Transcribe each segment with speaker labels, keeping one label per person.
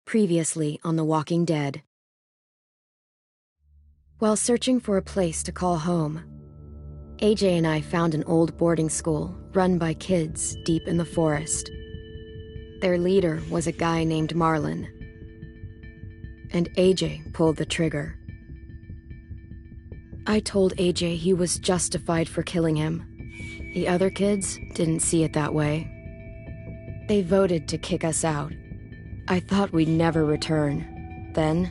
Speaker 1: Previously on The Walking Dead. While searching for a place to call home, AJ and I found an old boarding school run by kids deep in the forest. Their leader was a guy named Marlon, and AJ pulled the trigger. I told AJ he was justified for killing him. The other kids didn't see it that way. They voted to kick us out. I thought we'd never return. Then,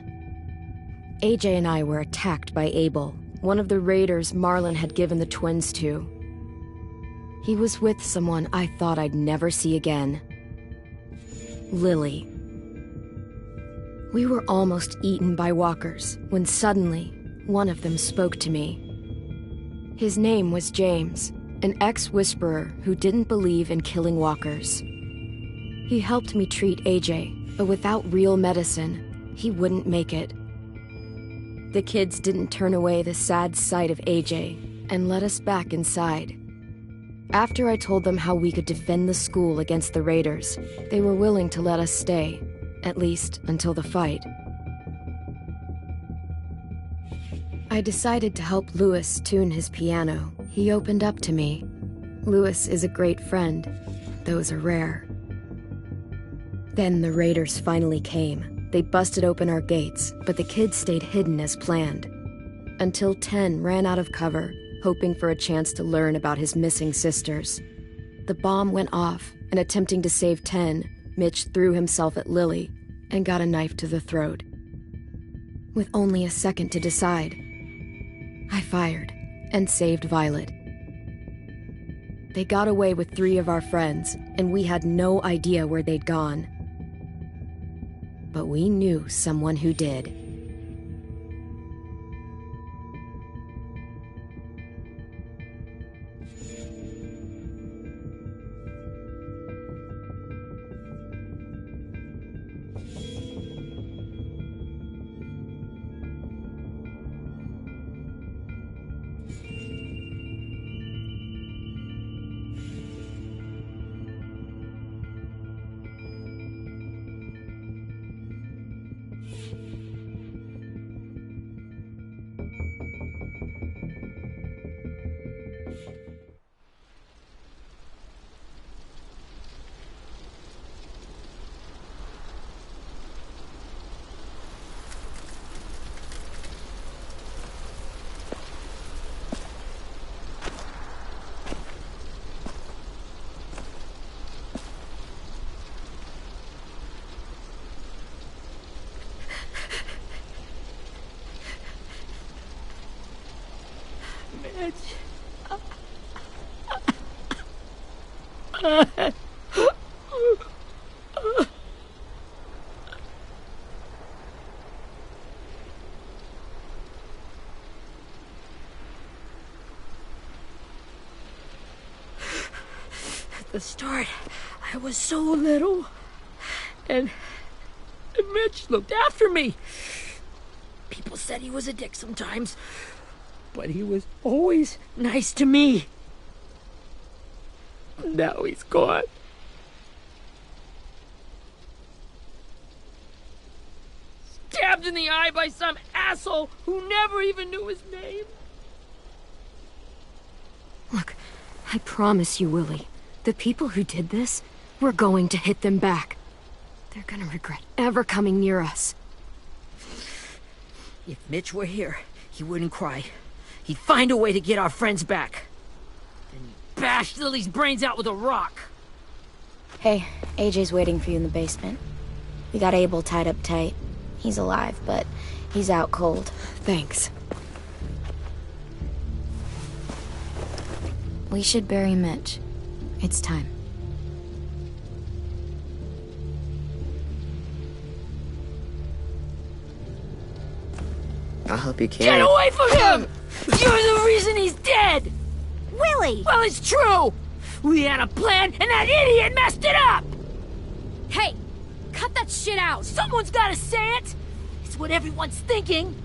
Speaker 1: AJ and I were attacked by Abel, one of the raiders Marlon had given the twins to. He was with someone I thought I'd never see again. Lily. We were almost eaten by walkers when suddenly one of them spoke to me. His name was James, an ex-whisperer who didn't believe in killing walkers. He helped me treat AJ, but without real medicine, he wouldn't make it. The kids didn't turn away the sad sight of AJ and let us back inside. After I told them how we could defend the school against the raiders, they were willing to let us stay, at least until the fight. I decided to help Louis tune his piano. He opened up to me. Louis is a great friend. Those are rare. Then the raiders finally came. They busted open our gates, but the kids stayed hidden as planned. Until Ten ran out of cover, hoping for a chance to learn about his missing sisters. The bomb went off, and attempting to save Ten, Mitch threw himself at Lily and got a knife to the throat. With only a second to decide, I fired and saved Violet. They got away with 3 of our friends, and we had no idea where they'd gone. But we knew someone who did.
Speaker 2: At the start, I was so little, and Mitch looked after me. People said he was a dick sometimes, but he was always nice to me. Now he's gone. Stabbed in the eye by some asshole who never even knew his name.
Speaker 1: Look, I promise you, Willie, the people who did this, we're going to hit them back. They're gonna regret ever coming near us.
Speaker 2: If Mitch were here, he wouldn't cry. He'd find a way to get our friends back. Then he'd bash Lily's brains out with a rock.
Speaker 3: Hey, AJ's waiting for you in the basement. We got Abel tied up tight. He's alive, but he's out cold.
Speaker 1: Thanks.
Speaker 3: We should bury Mitch. It's time.
Speaker 4: I'll help you carry.
Speaker 2: Get away from him! You're the reason he's dead!
Speaker 3: Willie!
Speaker 2: Well, it's true! We had a plan, and that idiot messed it up!
Speaker 5: Hey! Cut that shit out!
Speaker 2: Someone's gotta say it! It's what everyone's thinking.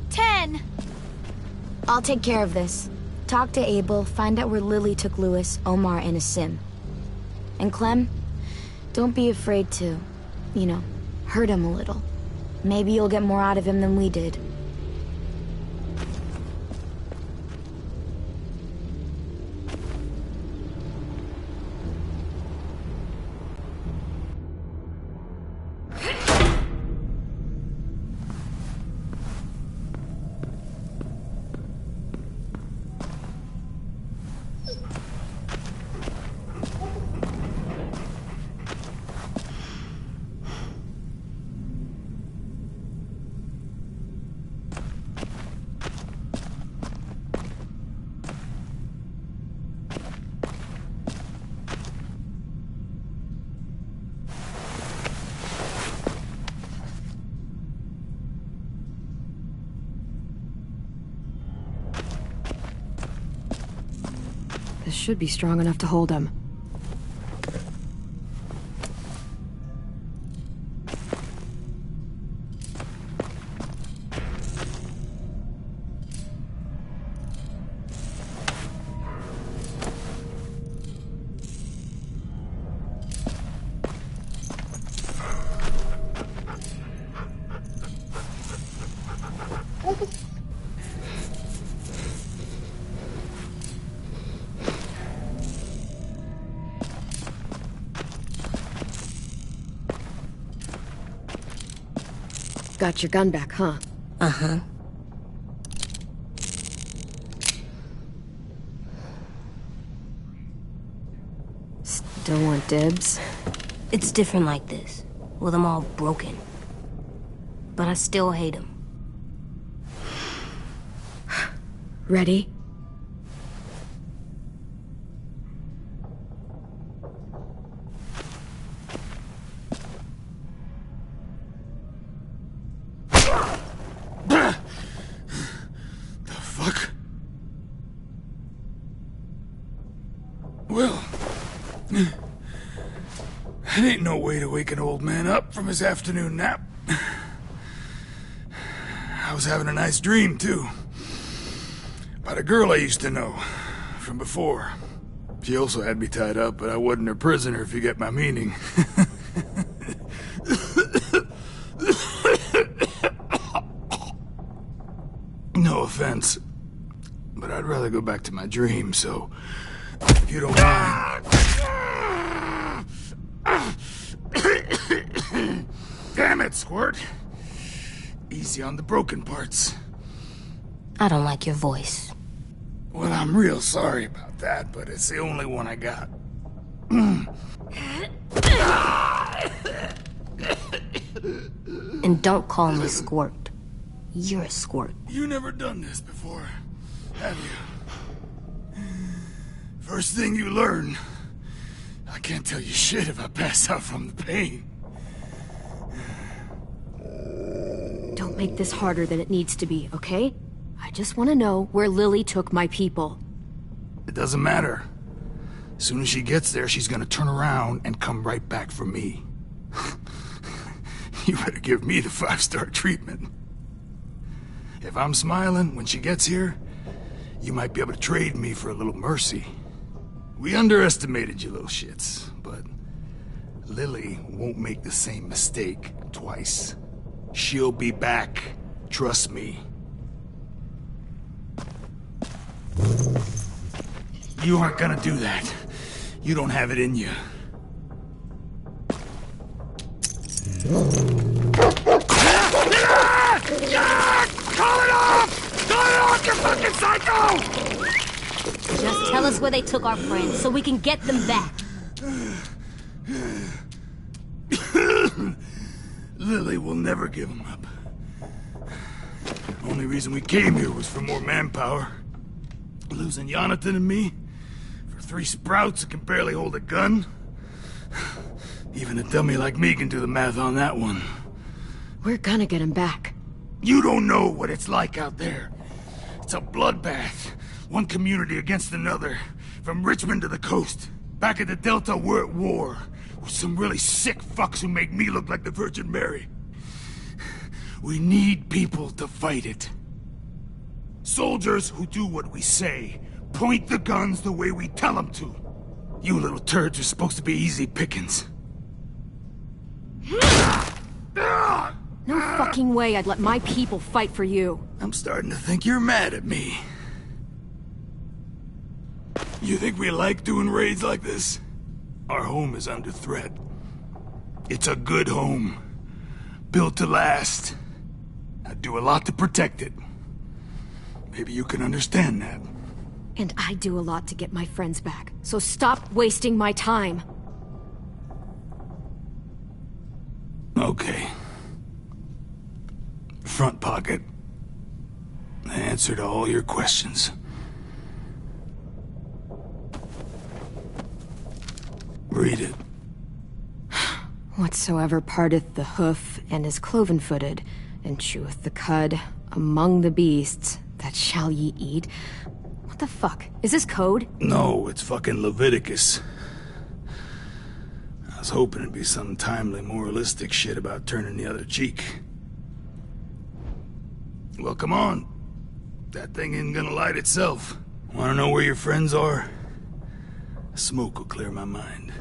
Speaker 5: 10!
Speaker 3: I'll take care of this. Talk to Abel, find out where Lily took Louis, Omar, and Asim. And Clem, don't be afraid to, Hurt him a little. Maybe you'll get more out of him than we did.
Speaker 1: This should be strong enough to hold him. Got your gun back, huh?
Speaker 4: Uh-huh.
Speaker 1: Still want dibs?
Speaker 4: It's different like this, with them all broken. But I still hate them.
Speaker 1: Ready?
Speaker 6: Well, that ain't no way to wake an old man up from his afternoon nap. I was having a nice dream, too. About a girl I used to know from before. She also had me tied up, but I wasn't her prisoner, if you get my meaning. No offense, but I'd rather go back to my dream, so if you don't mind. Damn it, Squirt. Easy on the broken parts.
Speaker 4: I don't like your voice.
Speaker 6: Well, I'm real sorry about that, but it's the only one I got.
Speaker 4: And don't call me Squirt. You're a squirt.
Speaker 6: You never done this before, have you? First thing you learn, I can't tell you shit if I pass out from the pain.
Speaker 1: Don't make this harder than it needs to be, okay? I just want to know where Lily took my people.
Speaker 6: It doesn't matter. As soon as she gets there, she's gonna turn around and come right back for me. You better give me the 5-star treatment. If I'm smiling when she gets here, you might be able to trade me for a little mercy. We underestimated you little shits, but Lily won't make the same mistake twice. She'll be back. Trust me. You aren't gonna do that. You don't have it in you. Call it off! Call it off, you fucking psycho!
Speaker 4: Just tell us where they took our friends so we can get them back.
Speaker 6: Lily will never give them up. Only reason we came here was for more manpower. Losing Jonathan and me for 3 sprouts that can barely hold a gun. Even a dummy like me can do the math on that one.
Speaker 1: We're gonna get him back.
Speaker 6: You don't know what it's like out there. It's a bloodbath. One community against another. From Richmond to the coast. Back at the Delta, we're at war. With some really sick fucks who make me look like the Virgin Mary. We need people to fight it. Soldiers who do what we say. Point the guns the way we tell them to. You little turds are supposed to be easy pickings.
Speaker 7: No fucking way I'd let my people fight for you.
Speaker 6: I'm starting to think you're mad at me. You think we like doing raids like this? Our home is under threat. It's a good home. Built to last. I do a lot to protect it. Maybe you can understand that.
Speaker 7: And I do a lot to get my friends back. So stop wasting my time.
Speaker 6: Okay. Front pocket. The answer to all your questions. Read it.
Speaker 7: Whatsoever parteth the hoof and is cloven-footed, and cheweth the cud among the beasts, that shall ye eat. What the fuck? Is this code?
Speaker 6: No, it's fucking Leviticus. I was hoping it'd be some timely, moralistic shit about turning the other cheek. Well, come on. That thing isn't gonna light itself. Wanna know where your friends are? Smoke will clear my mind.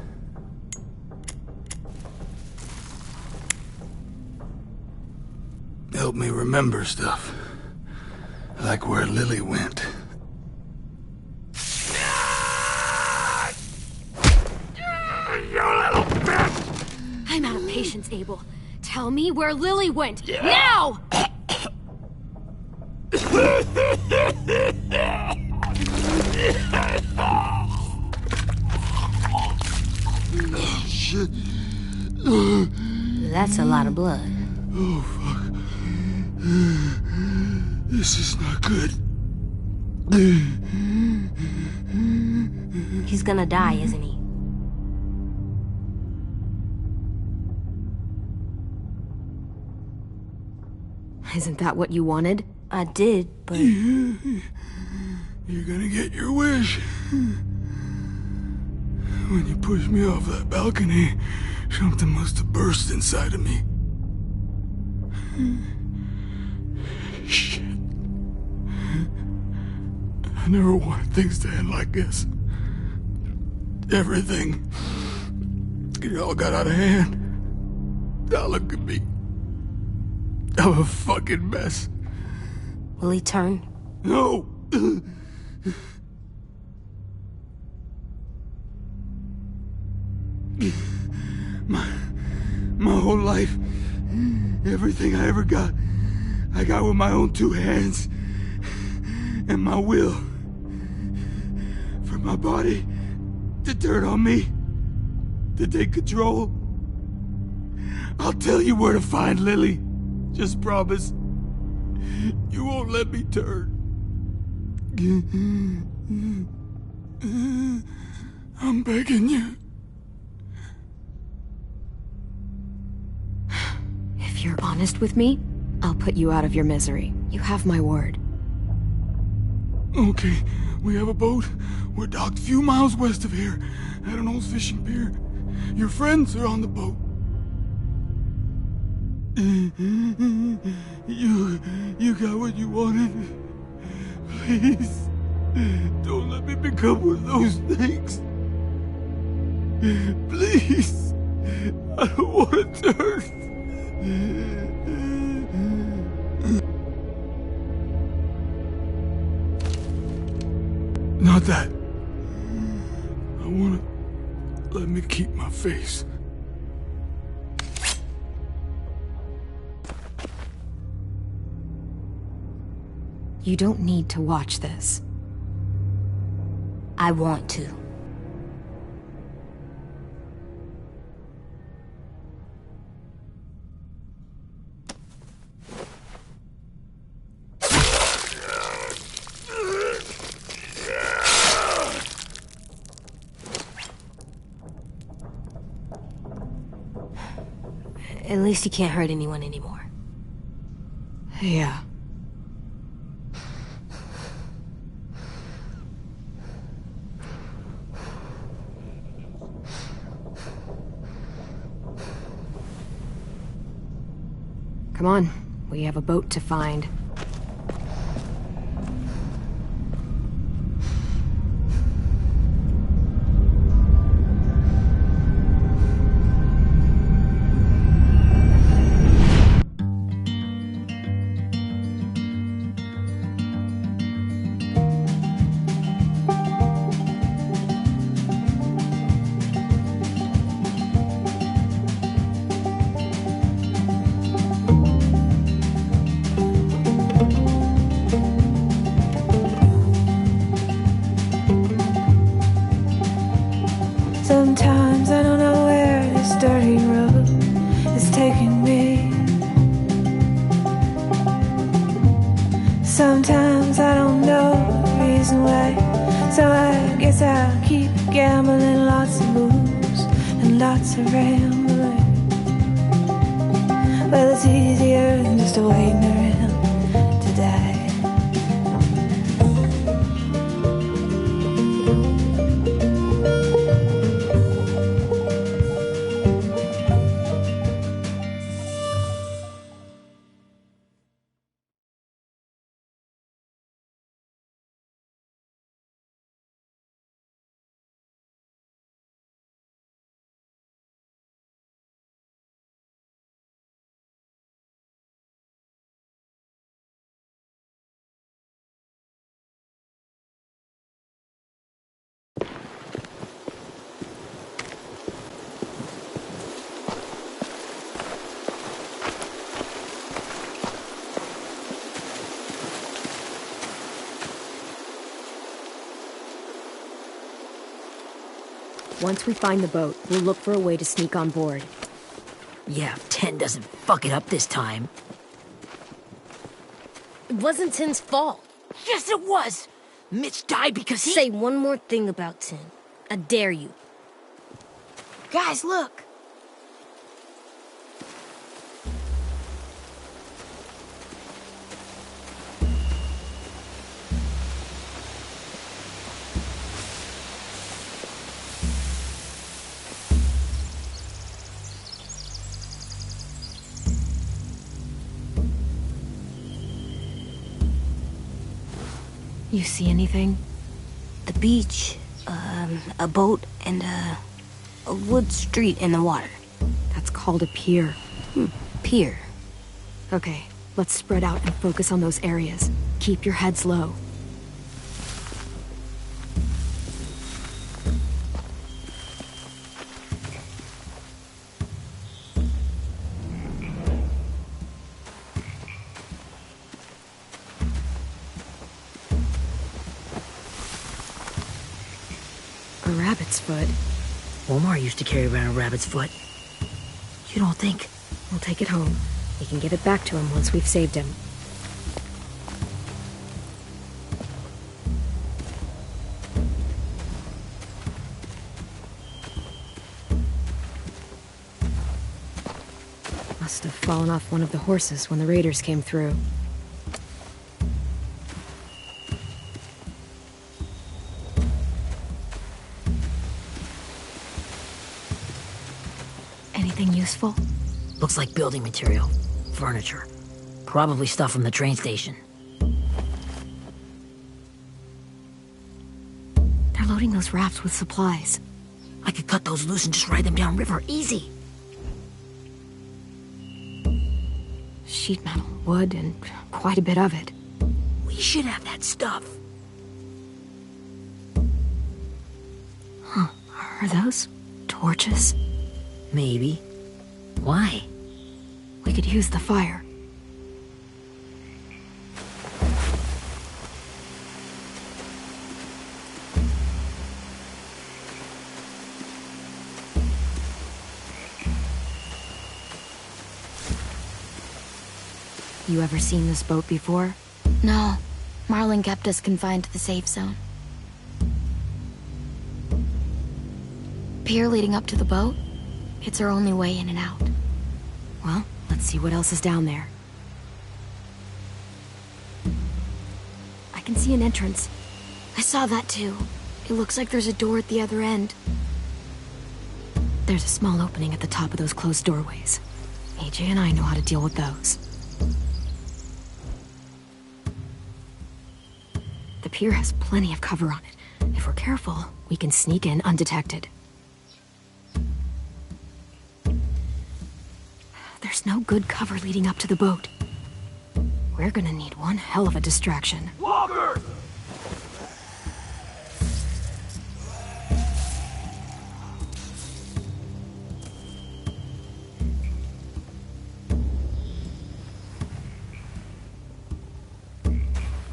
Speaker 6: Help me remember stuff. Like where Lily went. You little bitch!
Speaker 7: I'm out of patience, Abel. Tell me where Lily went. Now!
Speaker 6: Shit.
Speaker 4: That's a lot of blood.
Speaker 6: Oh, fuck. This is not good.
Speaker 4: He's gonna die, isn't he?
Speaker 7: Isn't that what you wanted?
Speaker 4: I did, but...
Speaker 6: You're gonna get your wish. When you pushed me off that balcony, something must have burst inside of me. Shit. I never wanted things to end like this. Everything. It all got out of hand. Now look at me. I'm a fucking mess.
Speaker 4: Will he turn?
Speaker 6: No! My whole life, everything I ever got, I got with my own two hands and my will. For my body to turn on me, to take control. I'll tell you where to find Lily. Just promise. You won't let me turn. I'm begging you.
Speaker 7: If you're honest with me, I'll put you out of your misery. You have my word.
Speaker 6: Okay, we have a boat. We're docked a few miles west of here, at an old fishing pier. Your friends are on the boat. You got what you wanted. Please, don't let me become one of those things. Please, I don't want to turn. Not that. I want to let me keep my face.
Speaker 7: You don't need to watch this.
Speaker 4: I want to. At least he can't hurt anyone anymore.
Speaker 7: Yeah. Come on, we have a boat to find.
Speaker 8: Sometimes I don't know where this dirty road is taking me. Sometimes I don't know the reason why, so I guess I'll keep gambling. Lots of moves and lots of rambling. Well, it's easier than just waiting around to die.
Speaker 7: Once we find the boat, we'll look for a way to sneak on board.
Speaker 2: Yeah, if 10 doesn't fuck it up this time.
Speaker 4: It wasn't Tin's fault.
Speaker 2: Yes, it was! Mitch died because he—
Speaker 4: Say one more thing about Tin. I dare you.
Speaker 3: Guys, look!
Speaker 7: You see anything?
Speaker 4: The beach, a boat, and a wood street in the water.
Speaker 7: That's called a pier.
Speaker 4: Pier.
Speaker 7: Okay, let's spread out and focus on those areas. Keep your heads low. A rabbit's foot.
Speaker 2: Omar used to carry around a rabbit's foot. You don't think?
Speaker 7: We'll take it home. We can give it back to him once we've saved him. Must have fallen off one of the horses when the raiders came through. Anything useful?
Speaker 2: Looks like building material. Furniture. Probably stuff from the train station.
Speaker 7: They're loading those rafts with supplies.
Speaker 2: I could cut those loose and just ride them downriver. Easy.
Speaker 7: Sheet metal, wood, and quite a bit of it.
Speaker 2: We should have that stuff.
Speaker 7: Huh. Are those torches?
Speaker 2: Maybe. Why?
Speaker 7: We could use the fire. You ever seen this boat before?
Speaker 3: No. Marlin kept us confined to the safe zone. Pier leading up to the boat? It's our only way in and out.
Speaker 7: Well, let's see what else is down there. I can see an entrance.
Speaker 3: I saw that too. It looks like there's a door at the other end.
Speaker 7: There's a small opening at the top of those closed doorways. AJ and I know how to deal with those. The pier has plenty of cover on it. If we're careful, we can sneak in undetected. There's no good cover leading up to the boat. We're gonna need one hell of a distraction.
Speaker 6: Walker!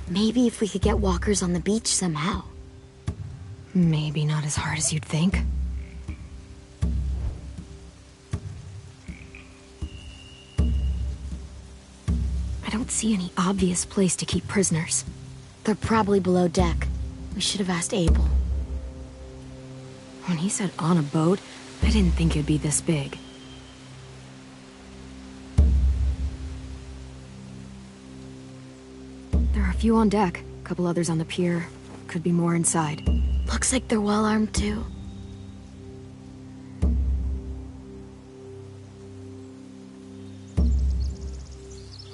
Speaker 3: Maybe if we could get walkers on the beach somehow.
Speaker 7: Maybe not as hard as you'd think.
Speaker 1: don't see any obvious place to keep prisoners.
Speaker 3: They're probably below deck. We should have asked Abel.
Speaker 1: When he said on a boat, I didn't think it'd be this big. There are a few on deck, a couple others on the pier. Could be more inside.
Speaker 3: Looks like they're well armed too.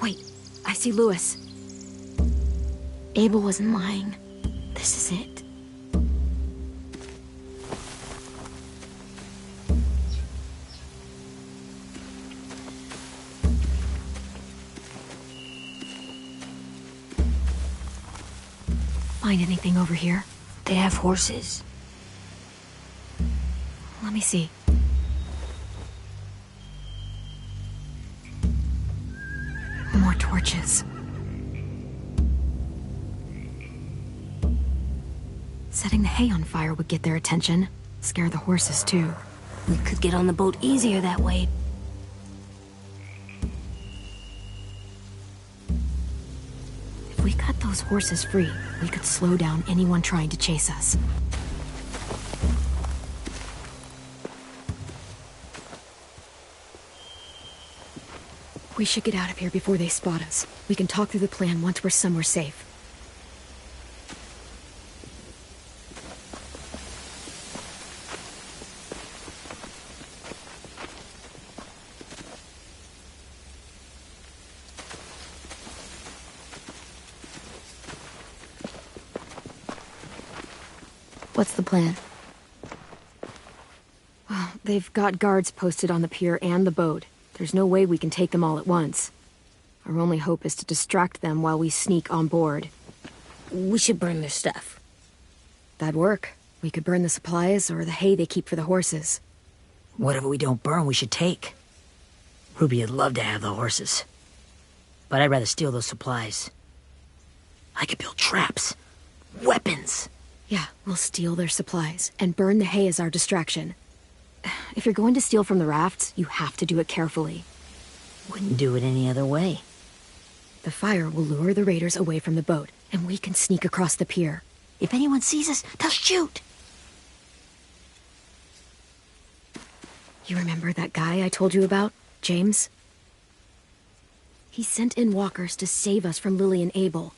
Speaker 1: Wait, I see Louis.
Speaker 3: Abel wasn't lying. This is it.
Speaker 1: Find anything over here?
Speaker 4: They have horses.
Speaker 1: Let me see. More torches. Setting the hay on fire would get their attention. Scare the horses, too.
Speaker 4: We could get on the boat easier that way.
Speaker 1: If we cut those horses free, we could slow down anyone trying to chase us. We should get out of here before they spot us. We can talk through the plan once we're somewhere safe.
Speaker 3: What's the plan?
Speaker 1: Well, they've got guards posted on the pier and the boat. There's no way we can take them all at once. Our only hope is to distract them while we sneak on board.
Speaker 4: We should burn their stuff.
Speaker 1: That'd work. We could burn the supplies or the hay they keep for the horses.
Speaker 2: Whatever we don't burn, we should take. Ruby would love to have the horses. But I'd rather steal those supplies. I could build traps. Weapons.
Speaker 1: Yeah, we'll steal their supplies and burn the hay as our distraction. If you're going to steal from the rafts, you have to do it carefully.
Speaker 2: Wouldn't do it any other way.
Speaker 1: The fire will lure the raiders away from the boat, and we can sneak across the pier.
Speaker 2: If anyone sees us, they'll shoot.
Speaker 1: You remember that guy I told you about, James? He sent in walkers to save us from Lily and Abel.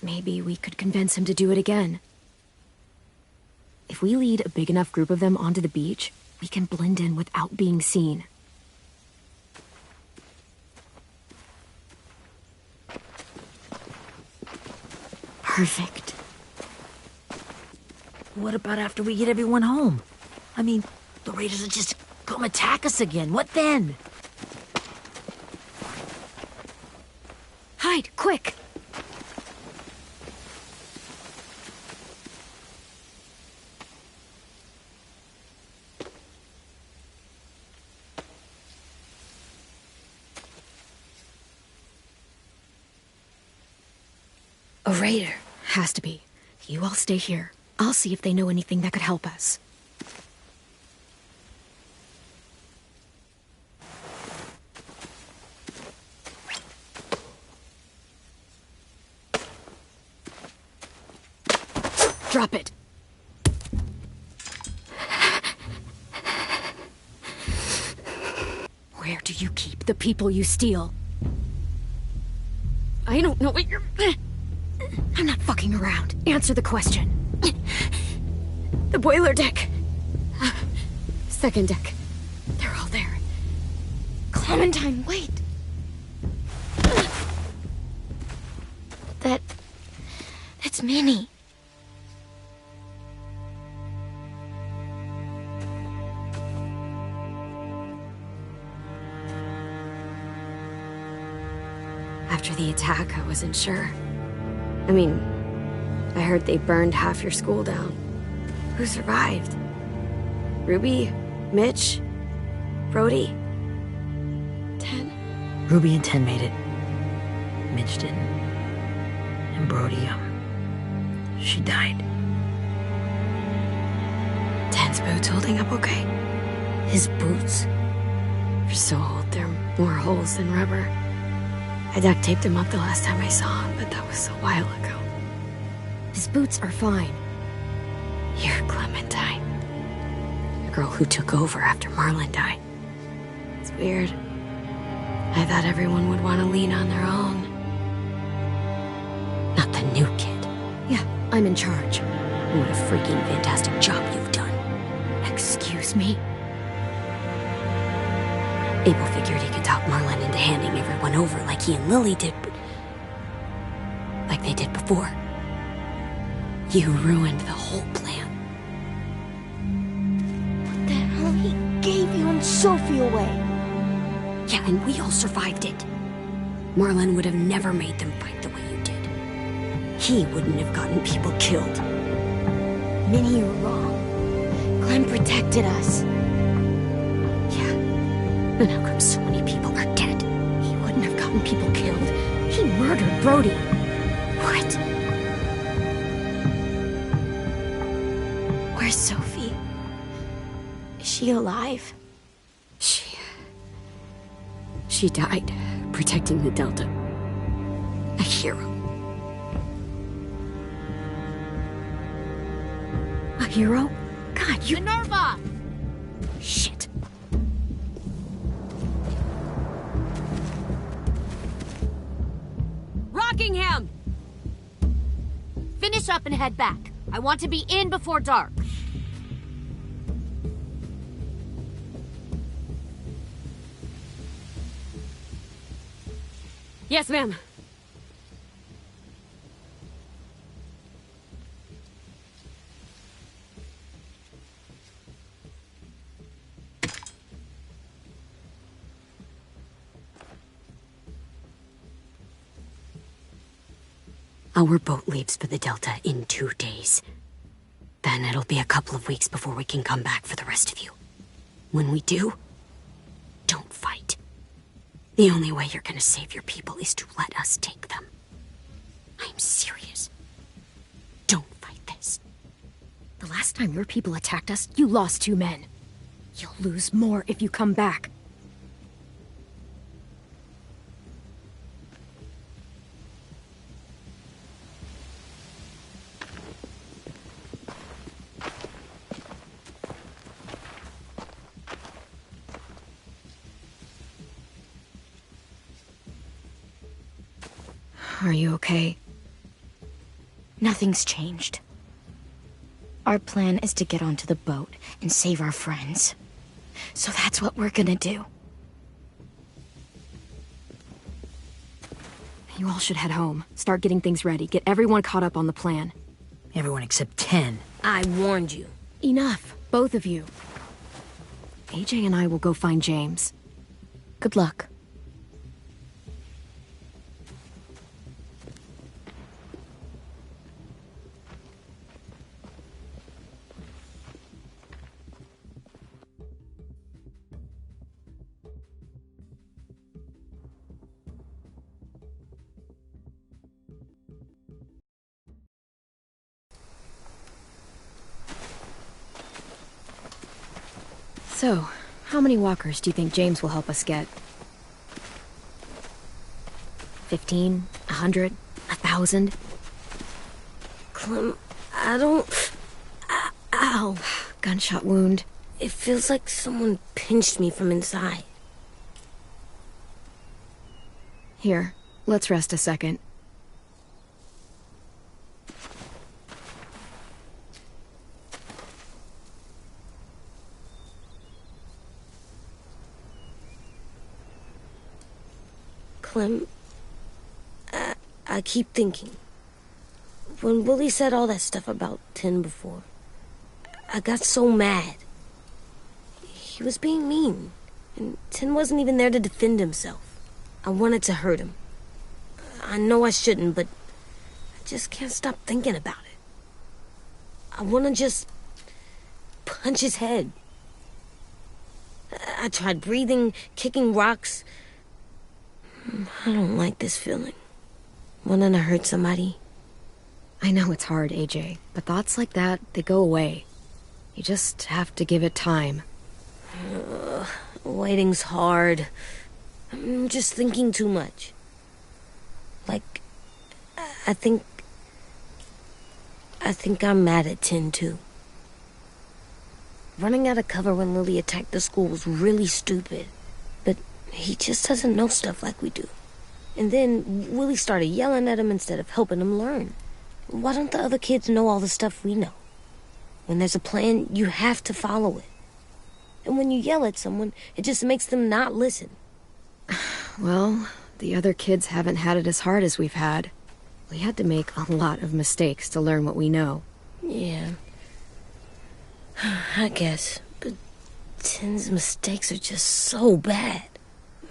Speaker 1: Maybe we could convince him to do it again. If we lead a big enough group of them onto the beach, we can blend in without being seen.
Speaker 3: Perfect.
Speaker 2: What about after we get everyone home? I mean, the raiders will just come attack us again. What then?
Speaker 1: Hide, quick! A raider. Has to be. You all stay here. I'll see if they know anything that could help us. Drop it. Where do you keep the people you steal? I don't know what you're... I'm not fucking around. Answer the question. The boiler deck. Second deck. They're all there. Clementine, wait.
Speaker 3: That's Minnie.
Speaker 1: After the attack, I wasn't sure. I mean, I heard they burned half your school down. Who survived? Ruby? Mitch? Brody? 10?
Speaker 2: Ruby and 10 made it. Mitch didn't. And Brody, she died.
Speaker 1: 10's boots holding up okay?
Speaker 3: His boots.
Speaker 1: They're so old, they're more holes than rubber. I duct taped him up the last time I saw him, but that was a while ago. His boots are fine. You're Clementine. The girl who took over after Marlon died. It's weird. I thought everyone would want to lean on their own.
Speaker 4: Not the new kid.
Speaker 1: Yeah, I'm in charge.
Speaker 4: What a freaking fantastic job you've done.
Speaker 1: Excuse me?
Speaker 4: Abel figured he could talk Marlon into handing everyone over like he and Lily did, but... like they did before. You ruined the whole plan.
Speaker 3: What the hell? He gave you and Sophie away.
Speaker 4: Yeah, and we all survived it. Marlon would have never made them fight the way you did. He wouldn't have gotten people killed.
Speaker 3: Minnie, you're wrong. Clem protected us.
Speaker 4: Yeah. And how come so many people are dead?
Speaker 1: He wouldn't have gotten people killed. He murdered Brody.
Speaker 4: What?
Speaker 3: Where's Sophie? Is she alive?
Speaker 4: She died protecting the Delta. A hero.
Speaker 1: A hero? God, you...
Speaker 5: Minerva!
Speaker 4: Shit.
Speaker 5: Rockingham! Finish up and head back. I want to be in before dark.
Speaker 7: Yes, ma'am.
Speaker 4: Our boat leaves for the Delta in 2 days. Then it'll be a couple of weeks before we can come back for the rest of you. When we do, don't fight. The only way you're gonna save your people is to let us take them. I'm serious. Don't fight this.
Speaker 1: The last time your people attacked us, you lost 2 men. You'll lose more if you come back. Are you okay?
Speaker 3: Nothing's changed. Our plan is to get onto the boat and save our friends. So that's what we're gonna do.
Speaker 1: You all should head home. Start getting things ready. Get everyone caught up on the plan.
Speaker 2: Everyone except 10.
Speaker 4: I warned you.
Speaker 1: Enough, both of you. AJ and I will go find James.
Speaker 3: Good luck.
Speaker 1: So, how many walkers do you think James will help us get? 15? 100? 1,000?
Speaker 4: Clem, I don't... Ow.
Speaker 1: Gunshot wound.
Speaker 4: It feels like someone pinched me from inside.
Speaker 1: Here, let's rest a second.
Speaker 4: Clem, I keep thinking. When Willie said all that stuff about 10 before, I got so mad. He was being mean, and 10 wasn't even there to defend himself. I wanted to hurt him. I know I shouldn't, but I just can't stop thinking about it. I want to just punch his head. I tried breathing, kicking rocks. I don't like this feeling. Wanting to hurt somebody.
Speaker 1: I know it's hard, AJ, but thoughts like that, they go away. You just have to give it time.
Speaker 4: Waiting's hard. I'm just thinking too much. Like, I think I'm mad at Tin, too. Running out of cover when Lily attacked the school was really stupid. But he just doesn't know stuff like we do. And then Willie started yelling at him instead of helping him learn. Why don't the other kids know all the stuff we know? When there's a plan, you have to follow it. And when you yell at someone, it just makes them not listen.
Speaker 1: Well, the other kids haven't had it as hard as we've had. We had to make a lot of mistakes to learn what we know.
Speaker 4: Yeah. I guess. But Tin's mistakes are just so bad.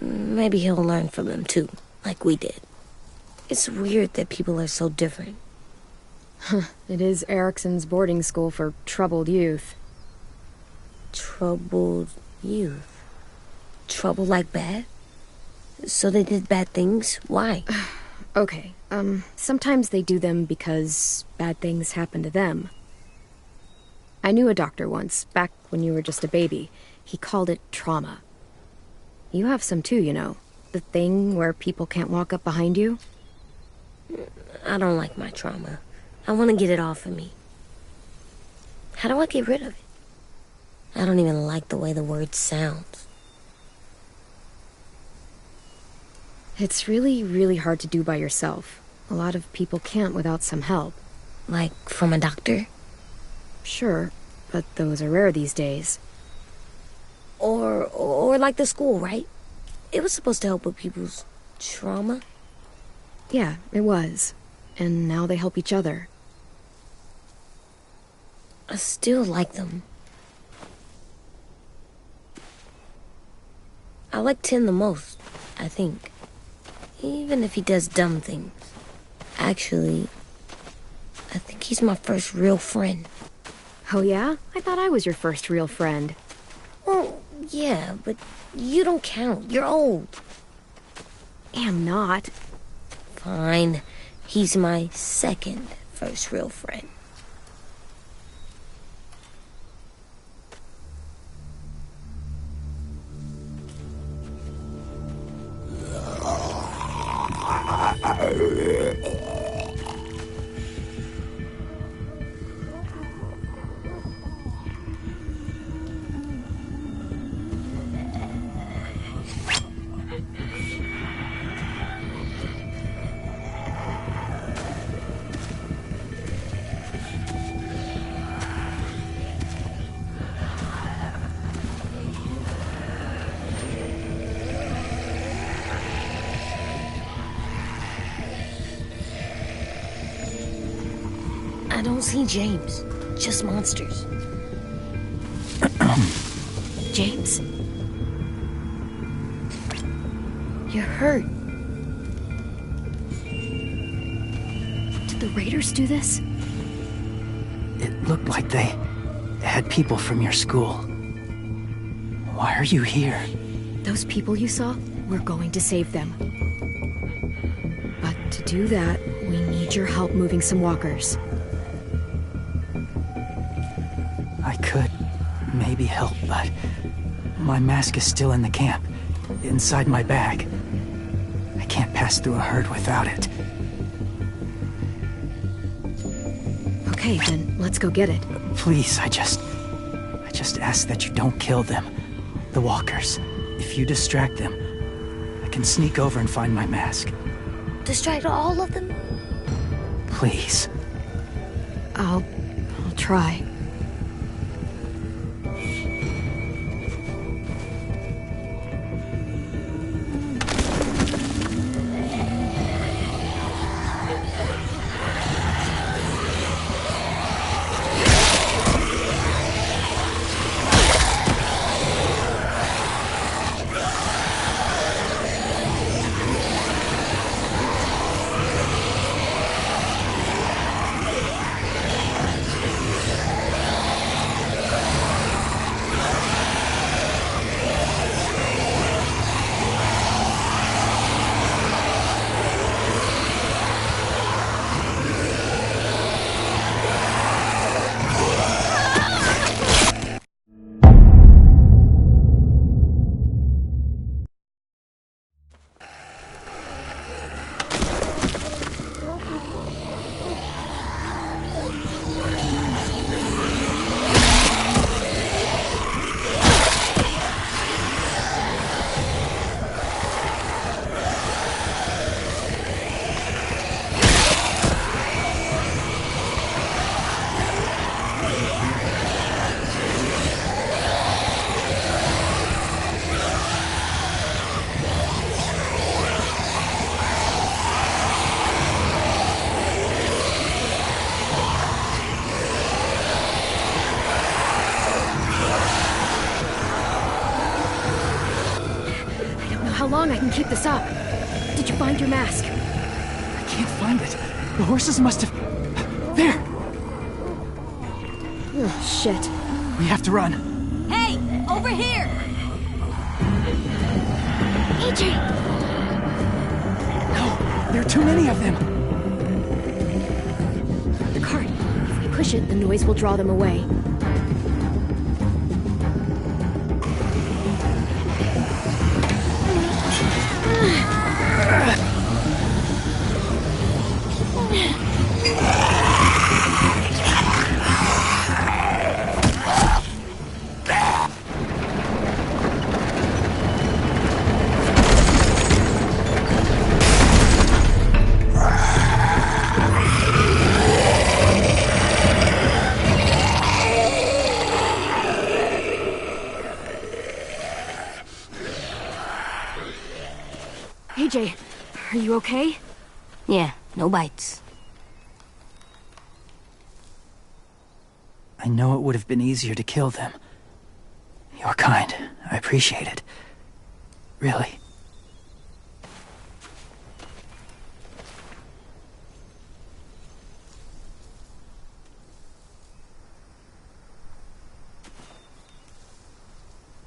Speaker 4: Maybe he'll learn from them too, like we did. It's weird that people are so different.
Speaker 1: It is Erickson's boarding school for troubled youth.
Speaker 4: Troubled youth? Trouble like bad? So they did bad things? Why?
Speaker 1: Okay, sometimes they do them because bad things happen to them. I knew a doctor once, back when you were just a baby. He called it trauma. You have some too, you know. The thing where people can't walk up behind you.
Speaker 4: I don't like my trauma. I want to get it off of me. How do I get rid of it? I don't even like the way the word sounds.
Speaker 1: It's really, really hard to do by yourself. A lot of people can't without some help.
Speaker 4: Like from a doctor?
Speaker 1: Sure, but those are rare these days.
Speaker 4: Or like the school, right? It was supposed to help with people's trauma.
Speaker 1: Yeah, it was. And now they help each other.
Speaker 4: I still like them. I like Tin the most, I think. Even if he does dumb things. Actually, I think he's my first real friend.
Speaker 1: Oh yeah? I thought I was your first real friend.
Speaker 4: Well, yeah, but you don't count. You're old.
Speaker 1: Am not.
Speaker 4: Fine. He's my second first real friend. I don't see James, just monsters. James? You're hurt.
Speaker 1: Did the Raiders do this?
Speaker 9: It looked like they had people from your school. Why are you here?
Speaker 1: Those people you saw, we're going to save them. But to do that, we need your help moving some walkers.
Speaker 9: I could maybe help, but my mask is still in the camp, inside my bag. I can't pass through a herd without it.
Speaker 1: Okay, then let's go get it.
Speaker 9: Please, I just ask that you don't kill them. The walkers. If you distract them, I can sneak over and find my mask.
Speaker 4: Distract all of them?
Speaker 9: Please.
Speaker 1: I'll try. long I can keep this up. Did you find your mask?
Speaker 9: I can't find it. The horses must have... There!
Speaker 1: Oh, shit.
Speaker 9: We have to run.
Speaker 5: Hey! Over here!
Speaker 1: AJ!
Speaker 9: No, there are too many of them.
Speaker 1: The cart. If we push it, the noise will draw them away. AJ, are you okay?
Speaker 4: Yeah, no bites.
Speaker 9: I know it would have been easier to kill them. You're kind. I appreciate it. Really.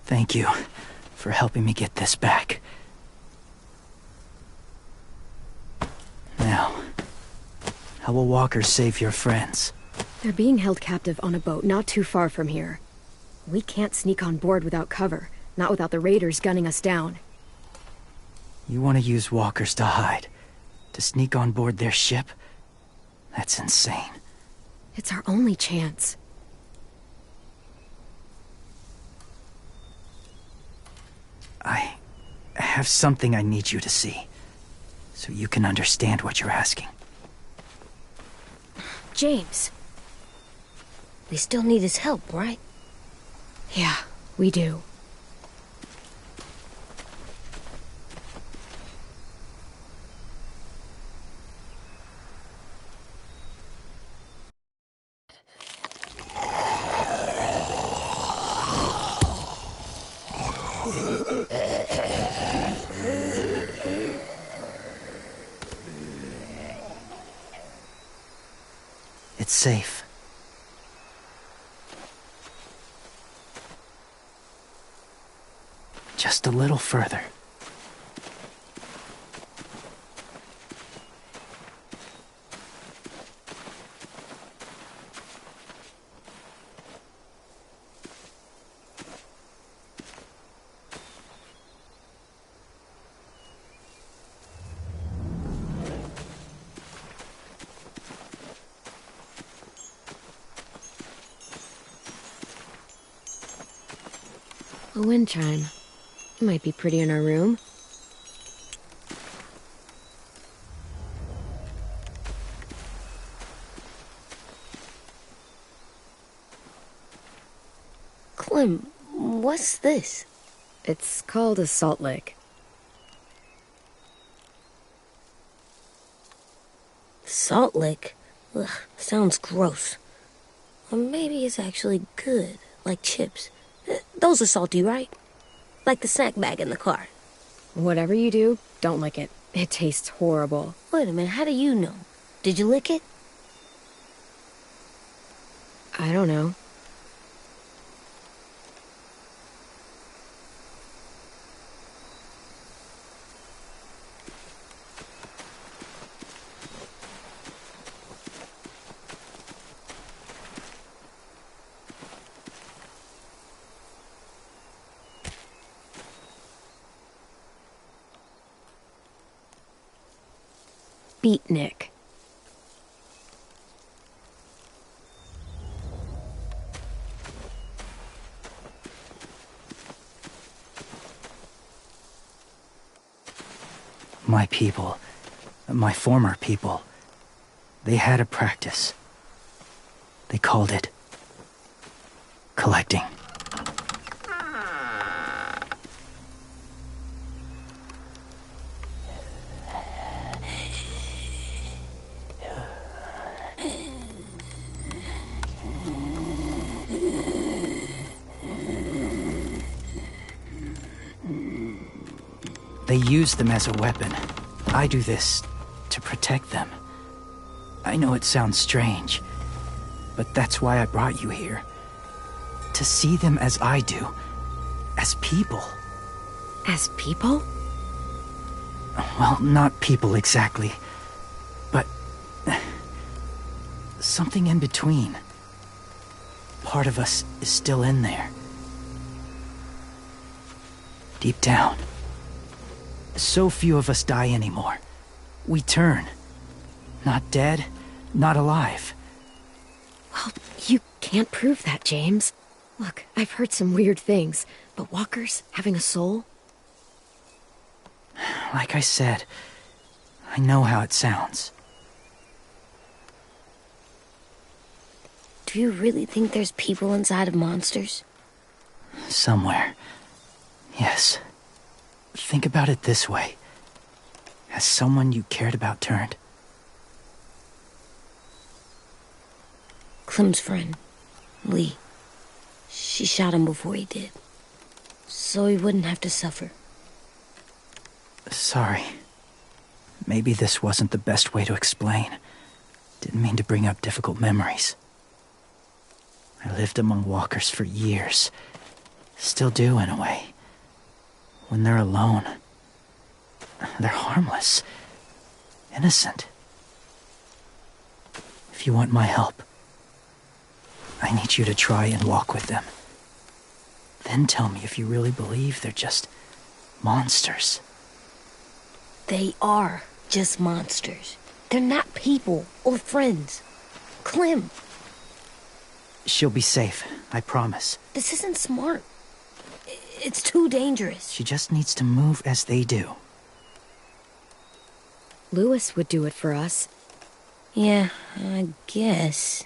Speaker 9: Thank you for helping me get this back. Now, how will walkers save your friends?
Speaker 1: They're being held captive on a boat not too far from here. We can't sneak on board without cover, not without the raiders gunning us down.
Speaker 9: You want to use walkers to hide? To sneak on board their ship? That's insane.
Speaker 1: It's our only chance.
Speaker 9: I have something I need you to see, so you can understand what you're asking.
Speaker 1: James.
Speaker 4: We still need his help, right?
Speaker 1: Yeah, we do.
Speaker 9: It's safe. Just a little further.
Speaker 1: A wind chime. Might be pretty in our room.
Speaker 4: Clem, what's this?
Speaker 1: It's called a salt lick.
Speaker 4: Salt lick? Ugh, sounds gross. Or maybe it's actually good, like chips. Those are salty, right? Like the snack bag in the car.
Speaker 1: Whatever you do, don't lick it. It tastes horrible.
Speaker 4: Wait a minute, how do you know? Did you lick it?
Speaker 1: I don't know. Beatnik.
Speaker 9: My people, my former people, they had a practice. They called it collecting. They use them as a weapon. I do this to protect them. I know it sounds strange, but that's why I brought you here. To see them as I do. As people.
Speaker 1: As people?
Speaker 9: Well, not people exactly, but something in between. Part of us is still in there. Deep down. So few of us die anymore. We turn. Not dead, not alive.
Speaker 1: Well, you can't prove that, James. Look, I've heard some weird things, but walkers having a soul?
Speaker 9: Like I said, I know how it sounds.
Speaker 4: Do you really think there's people inside of monsters?
Speaker 9: Somewhere. Yes. Think about it this way. Has someone you cared about turned?
Speaker 4: Clem's friend, Lee. She shot him before he did. So he wouldn't have to suffer.
Speaker 9: Sorry. Maybe this wasn't the best way to explain. Didn't mean to bring up difficult memories. I lived among walkers for years. Still do, in a way. When they're alone, they're harmless. Innocent. If you want my help, I need you to try and walk with them. Then tell me if you really believe they're just monsters.
Speaker 4: They are just monsters. They're not people or friends. Clem.
Speaker 9: She'll be safe, I promise.
Speaker 4: This isn't smart. It's too dangerous.
Speaker 9: She just needs to move as they do.
Speaker 1: Louis would do it for us.
Speaker 4: Yeah, I guess.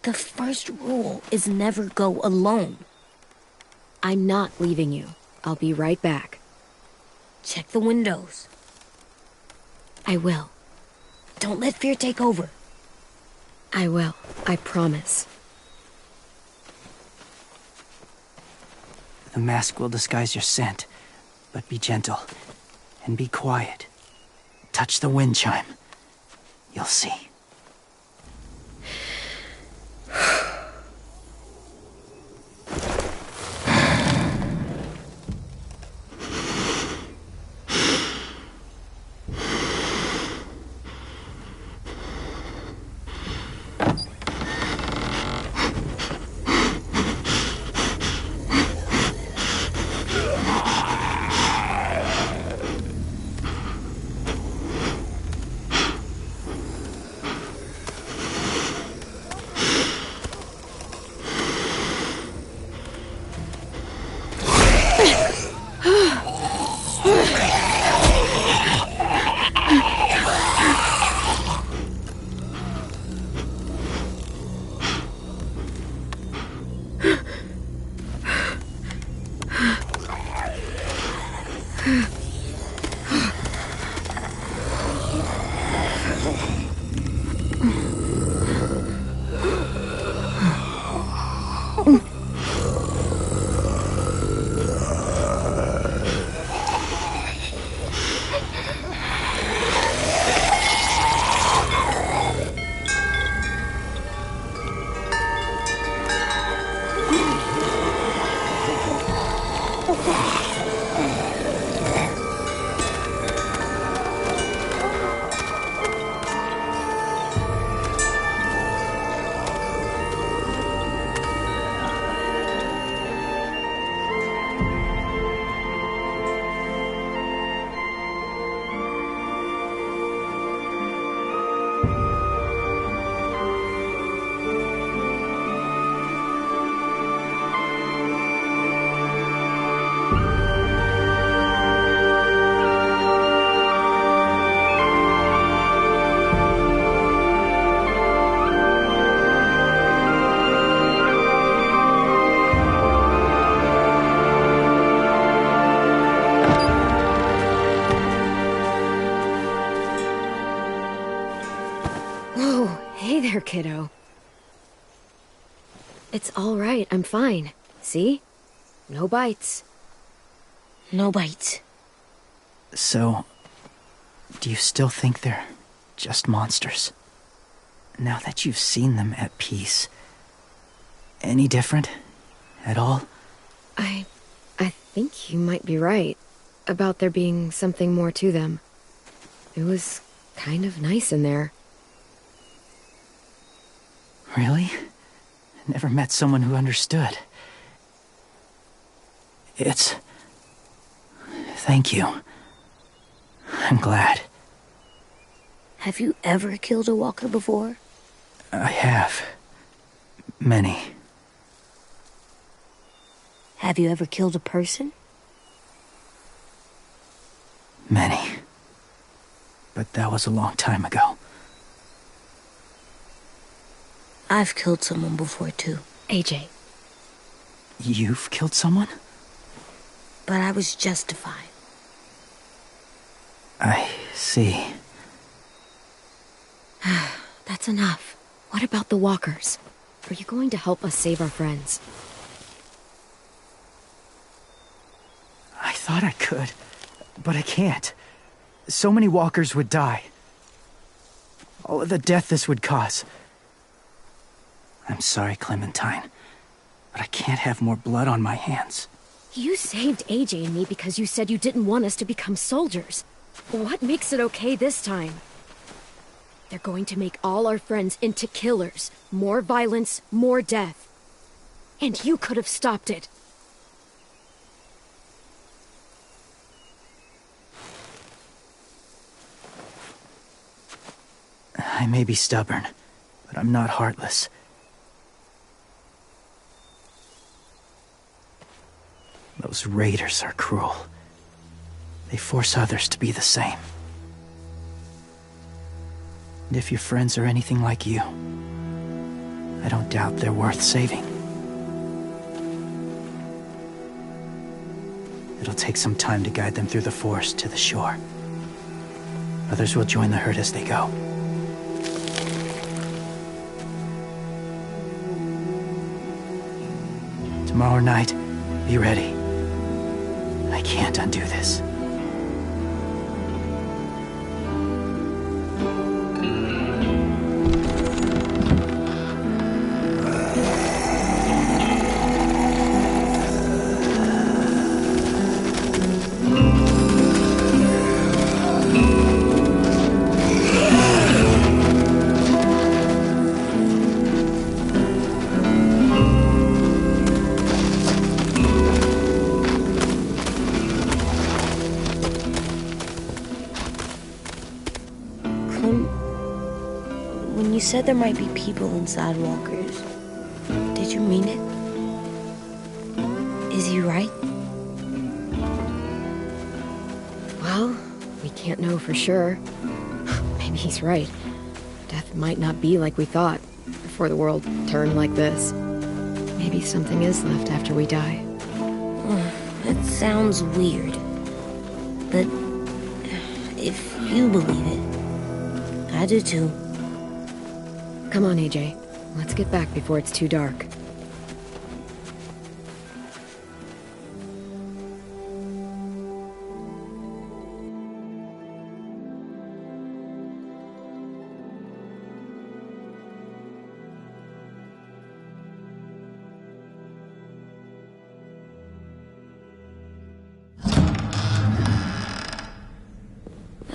Speaker 4: The first rule is never go alone.
Speaker 1: I'm not leaving you. I'll be right back.
Speaker 4: Check the windows.
Speaker 1: I will.
Speaker 4: Don't let fear take over.
Speaker 1: I will. I promise.
Speaker 9: The mask will disguise your scent, but be gentle and be quiet. Touch the wind chime. You'll see.
Speaker 1: there, kiddo. It's all right, I'm fine. See? No bites.
Speaker 4: No bites.
Speaker 9: So, do you still think they're just monsters? Now that you've seen them at peace, any different at all?
Speaker 1: I think you might be right about there being something more to them. It was kind of nice in there.
Speaker 9: Really? Never met someone who understood. Thank you. I'm glad.
Speaker 4: Have you ever killed a walker before?
Speaker 9: I have. Many.
Speaker 4: Have you ever killed a person?
Speaker 9: Many. But that was a long time ago.
Speaker 4: I've killed someone before, too.
Speaker 1: AJ.
Speaker 9: You've killed someone?
Speaker 4: But I was justified.
Speaker 9: I see.
Speaker 1: That's enough. What about the walkers? Are you going to help us save our friends?
Speaker 9: I thought I could, but I can't. So many walkers would die. All of the death this would cause. I'm sorry, Clementine, but I can't have more blood on my hands.
Speaker 1: You saved AJ and me because you said you didn't want us to become soldiers. What makes it okay this time? They're going to make all our friends into killers. More violence, more death. And you could have stopped it.
Speaker 9: I may be stubborn, but I'm not heartless. Those raiders are cruel. They force others to be the same. And if your friends are anything like you, I don't doubt they're worth saving. It'll take some time to guide them through the forest to the shore. Others will join the herd as they go. Tomorrow night, be ready. I can't undo this.
Speaker 4: When you said there might be people inside walkers, did you mean it? Is he right?
Speaker 1: Well, we can't know for sure. Maybe he's right. Death might not be like we thought before the world turned like this. Maybe something is left after we die.
Speaker 4: That sounds weird. But if you believe it, I do too.
Speaker 1: Come on, AJ. Let's get back before it's too dark.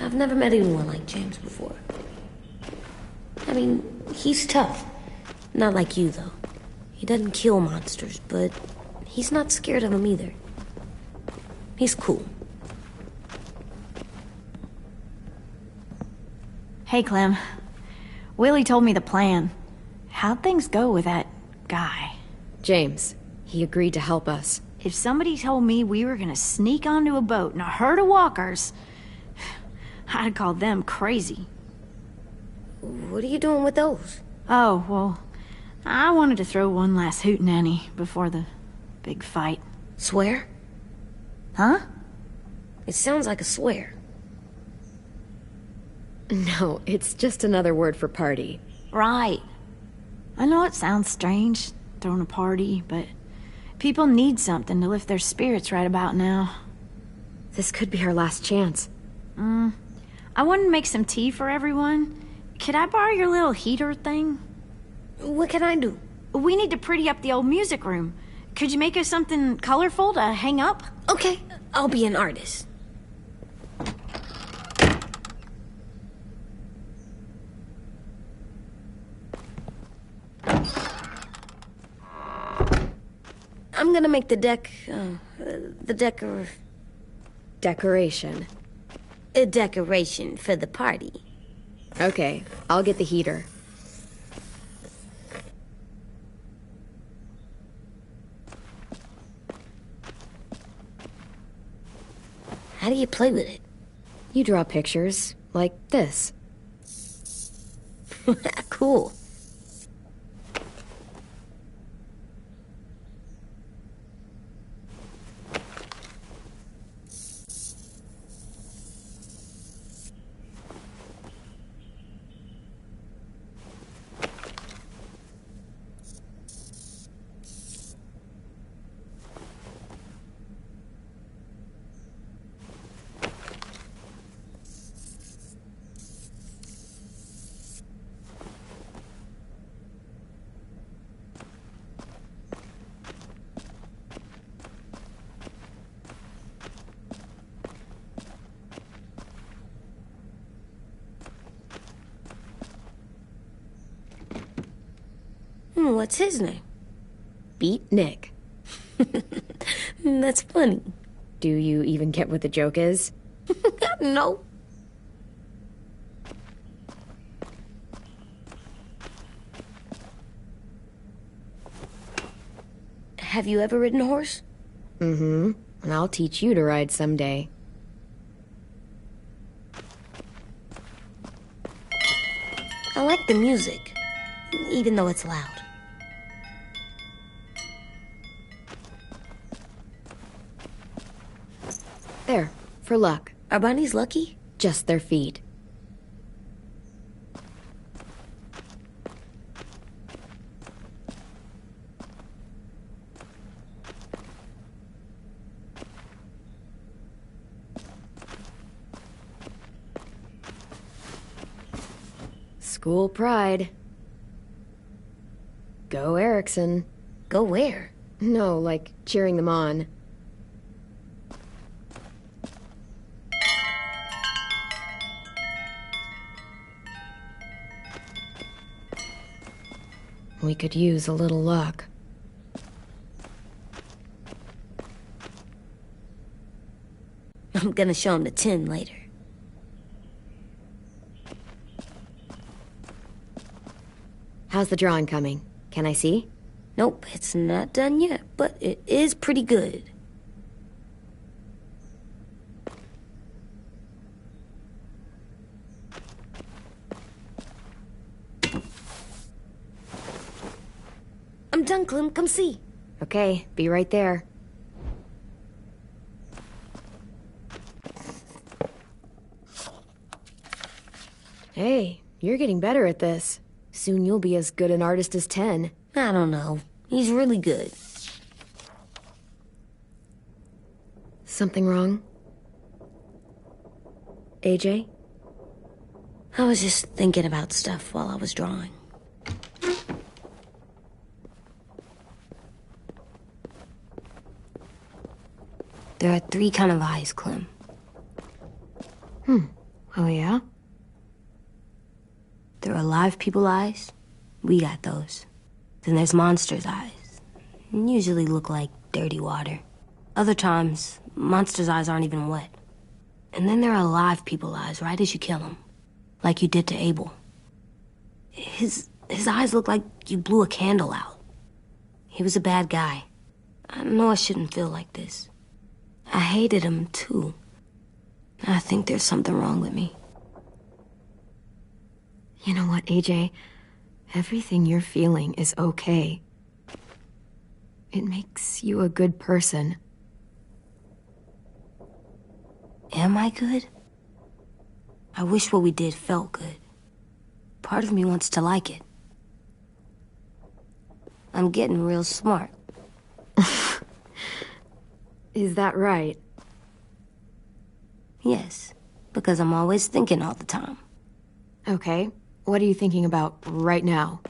Speaker 4: I've never met anyone like James before. I mean, he's tough. Not like you, though. He doesn't kill monsters, but he's not scared of them either. He's cool.
Speaker 5: Hey, Clem. Willie told me the plan. How'd things go with that guy?
Speaker 1: James. He agreed to help us.
Speaker 5: If somebody told me we were gonna sneak onto a boat in a herd of walkers, I'd call them crazy.
Speaker 4: What are you doing with those?
Speaker 5: Oh, well, I wanted to throw one last hootenanny before the big fight.
Speaker 4: Swear?
Speaker 5: Huh?
Speaker 4: It sounds like a swear.
Speaker 1: No, it's just another word for party.
Speaker 5: Right. I know it sounds strange, throwing a party, but people need something to lift their spirits right about now.
Speaker 1: This could be our last chance.
Speaker 5: I wanted to make some tea for everyone. Could I borrow your little heater thing?
Speaker 4: What can I do?
Speaker 5: We need to pretty up the old music room. Could you make us something colorful to hang up?
Speaker 4: Okay, I'll be an artist. I'm gonna make the
Speaker 1: Decoration.
Speaker 4: a decoration for the party.
Speaker 1: Okay, I'll get the heater.
Speaker 4: How do you play with it?
Speaker 1: You draw pictures, like this.
Speaker 4: Cool. What's his name?
Speaker 1: Beat Nick.
Speaker 4: That's funny.
Speaker 1: Do you even get what the joke is?
Speaker 4: No. Have you ever ridden a horse?
Speaker 1: Mm-hmm. And I'll teach you to ride someday.
Speaker 4: I like the music, even though it's loud.
Speaker 1: There, for luck.
Speaker 4: Are bunnies lucky?
Speaker 1: Just their feet. School pride. Go Erickson.
Speaker 4: Go where?
Speaker 1: No, like cheering them on. We could use a little luck.
Speaker 4: I'm gonna show him the tin later.
Speaker 1: How's the drawing coming? Can I see?
Speaker 4: Nope, it's not done yet, but it is pretty good. I'm done, Clem. Come see.
Speaker 1: Okay, be right there. Hey, you're getting better at this. Soon you'll be as good an artist as 10.
Speaker 4: I don't know. He's really good.
Speaker 1: Something wrong? AJ?
Speaker 4: I was just thinking about stuff while I was drawing. There are 3 kinds of eyes, Clem.
Speaker 1: Oh yeah?
Speaker 4: There are live people eyes. We got those. Then there's monsters' eyes. Usually look like dirty water. Other times, monsters' eyes aren't even wet. And then there are live people eyes right as you kill them. Like you did to Abel. His eyes look like you blew a candle out. He was a bad guy. I know I shouldn't feel like this. I hated him, too. I think there's something wrong with me.
Speaker 1: You know what, AJ? Everything you're feeling is okay. It makes you a good person.
Speaker 4: Am I good? I wish what we did felt good. Part of me wants to like it. I'm getting real smart.
Speaker 1: Is that right?
Speaker 4: Yes, because I'm always thinking all the time.
Speaker 1: Okay. What are you thinking about right now?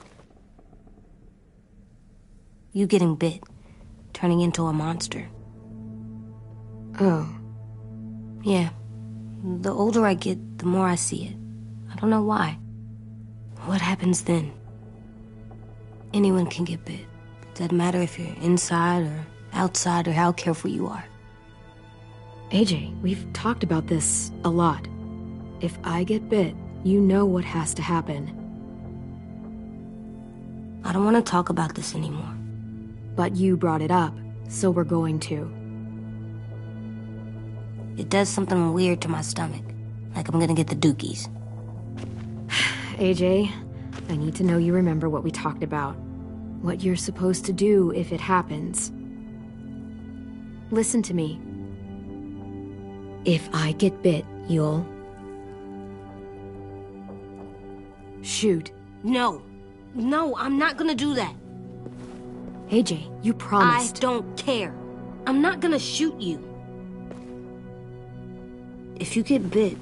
Speaker 4: You getting bit, turning into a monster.
Speaker 1: Oh.
Speaker 4: Yeah. The older I get, the more I see it. I don't know why. What happens then? Anyone can get bit. Doesn't matter if you're inside or outside or how careful you are.
Speaker 1: AJ, we've talked about this a lot. If I get bit, you know what has to happen.
Speaker 4: I don't want to talk about this anymore.
Speaker 1: But you brought it up, so we're going to.
Speaker 4: It does something weird to my stomach. Like I'm gonna get the dookies.
Speaker 1: AJ, I need to know you remember what we talked about. What you're supposed to do if it happens. Listen to me. If I get bit, you'll... shoot.
Speaker 4: No. No, I'm not gonna do that.
Speaker 1: AJ, you promised.
Speaker 4: I don't care. I'm not gonna shoot you. If you get bit,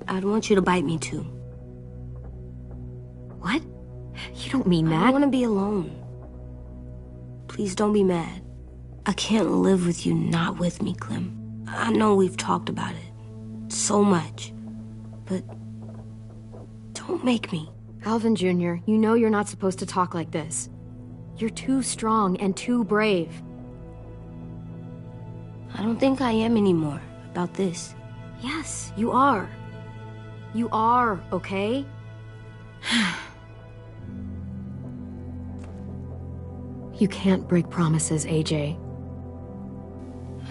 Speaker 4: I'd want you to bite me too.
Speaker 1: What? You don't mean that.
Speaker 4: I want to be alone. Please don't be mad. I can't live with you not with me, Clem. I know we've talked about it so much, but don't make me.
Speaker 1: Alvin Jr., you know you're not supposed to talk like this. You're too strong and too brave.
Speaker 4: I don't think I am anymore about this.
Speaker 1: Yes, you are. You are, okay? You can't break promises, AJ.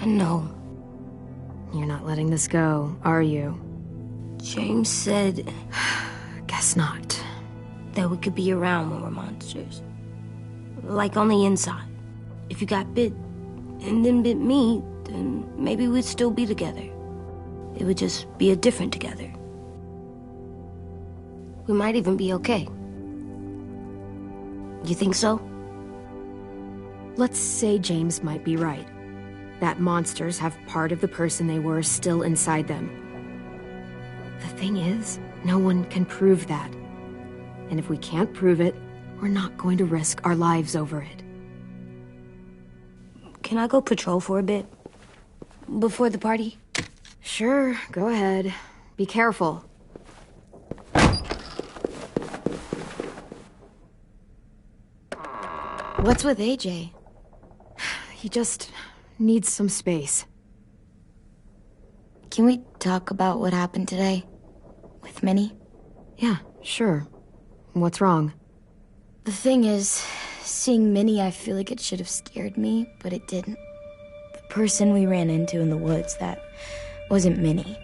Speaker 4: I know.
Speaker 1: You're not letting this go, are you?
Speaker 4: James said...
Speaker 1: Guess not.
Speaker 4: That we could be around when we're monsters. Like on the inside. If you got bit and then bit me, then maybe we'd still be together. It would just be a different together. We might even be okay. You think so?
Speaker 1: Let's say James might be right. That monsters have part of the person they were still inside them. The thing is, no one can prove that. And if we can't prove it, we're not going to risk our lives over it.
Speaker 4: Can I go patrol for a bit? Before the party?
Speaker 1: Sure, go ahead. Be careful.
Speaker 3: What's with AJ?
Speaker 1: He just needs some space.
Speaker 3: Can we talk about what happened today? With Minnie?
Speaker 1: Yeah, sure. What's wrong?
Speaker 3: The thing is, seeing Minnie, I feel like it should have scared me, but it didn't. The person we ran into in the woods, that wasn't Minnie.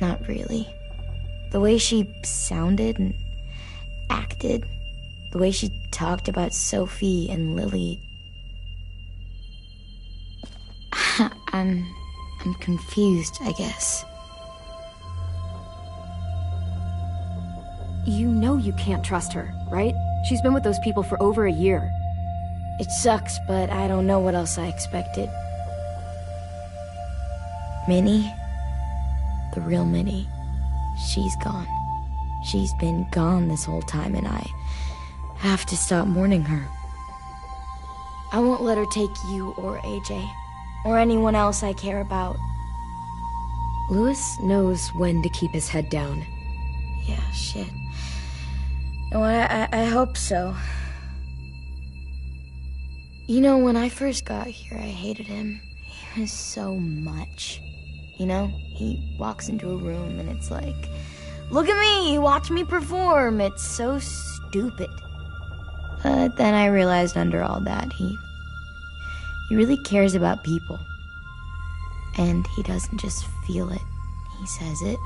Speaker 3: Not really. The way she sounded and acted, the way she talked about Sophie and Lily... I'm confused, I guess.
Speaker 1: You know you can't trust her, right? She's been with those people for over a year.
Speaker 3: It sucks, but I don't know what else I expected. Minnie, the real Minnie, she's gone. She's been gone this whole time, and I have to stop mourning her. I won't let her take you or AJ, or anyone else I care about.
Speaker 1: Louis knows when to keep his head down.
Speaker 3: Yeah, shit. Oh, I hope so. You know, when I first got here, I hated him. He was so much. You know, he walks into a room and it's like, look at me, watch me perform. It's so stupid. But then I realized under all that, he really cares about people. And he doesn't just feel it, he says it.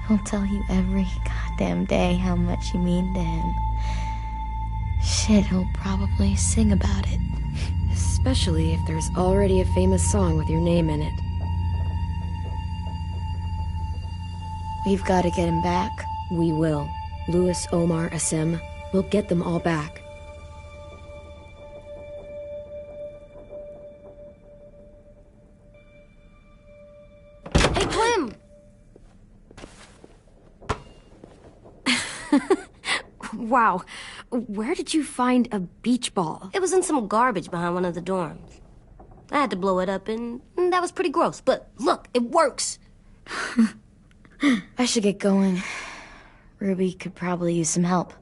Speaker 3: He'll tell you every goddamn day how much you mean to him. Shit, he'll probably sing about it.
Speaker 1: Especially if there's already a famous song with your name in it.
Speaker 3: We've got to get him back.
Speaker 1: We will. Louis, Omar, Asim, we'll get them all back. Wow. Where did you find a beach ball?
Speaker 4: It was in some garbage behind one of the dorms. I had to blow it up, and that was pretty gross. But look, it works.
Speaker 3: I should get going. Ruby could probably use some help.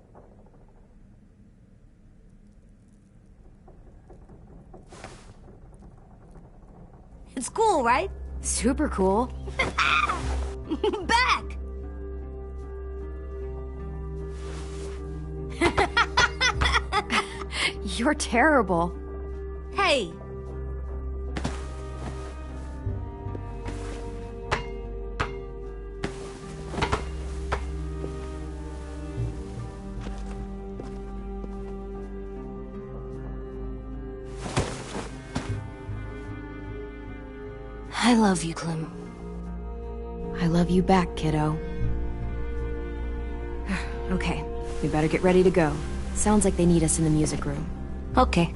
Speaker 4: It's cool, right?
Speaker 1: Super cool.
Speaker 4: Back!
Speaker 1: You're terrible.
Speaker 4: Hey! I love you, Clem.
Speaker 1: I love you back, kiddo. Okay, we better get ready to go. Sounds like they need us in the music room.
Speaker 4: Okay.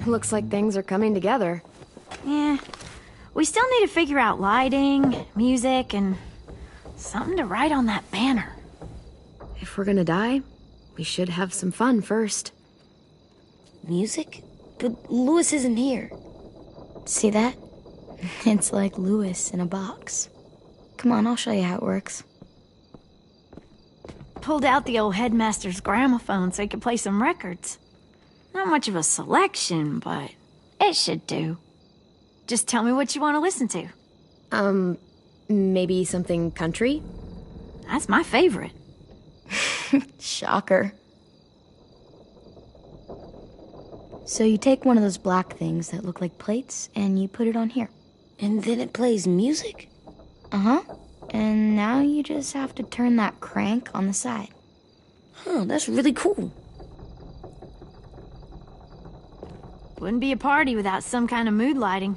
Speaker 1: Looks like things are coming together.
Speaker 5: Yeah. We still need to figure out lighting, music, and something to write on that banner.
Speaker 1: If we're gonna die, we should have some fun first.
Speaker 4: Music? But Louis isn't here.
Speaker 3: See that? It's like Louis in a box. Come on, I'll show you how it works.
Speaker 5: Pulled out the old headmaster's gramophone so he could play some records. Not much of a selection, but it should do. Just tell me what you want to listen to.
Speaker 1: Maybe something country?
Speaker 5: That's my favorite.
Speaker 3: Shocker. So you take one of those black things that look like plates, and you put it on here.
Speaker 4: And then it plays music?
Speaker 3: Uh-huh. And now you just have to turn that crank on the side.
Speaker 4: Huh, that's really cool.
Speaker 5: Wouldn't be a party without some kind of mood lighting.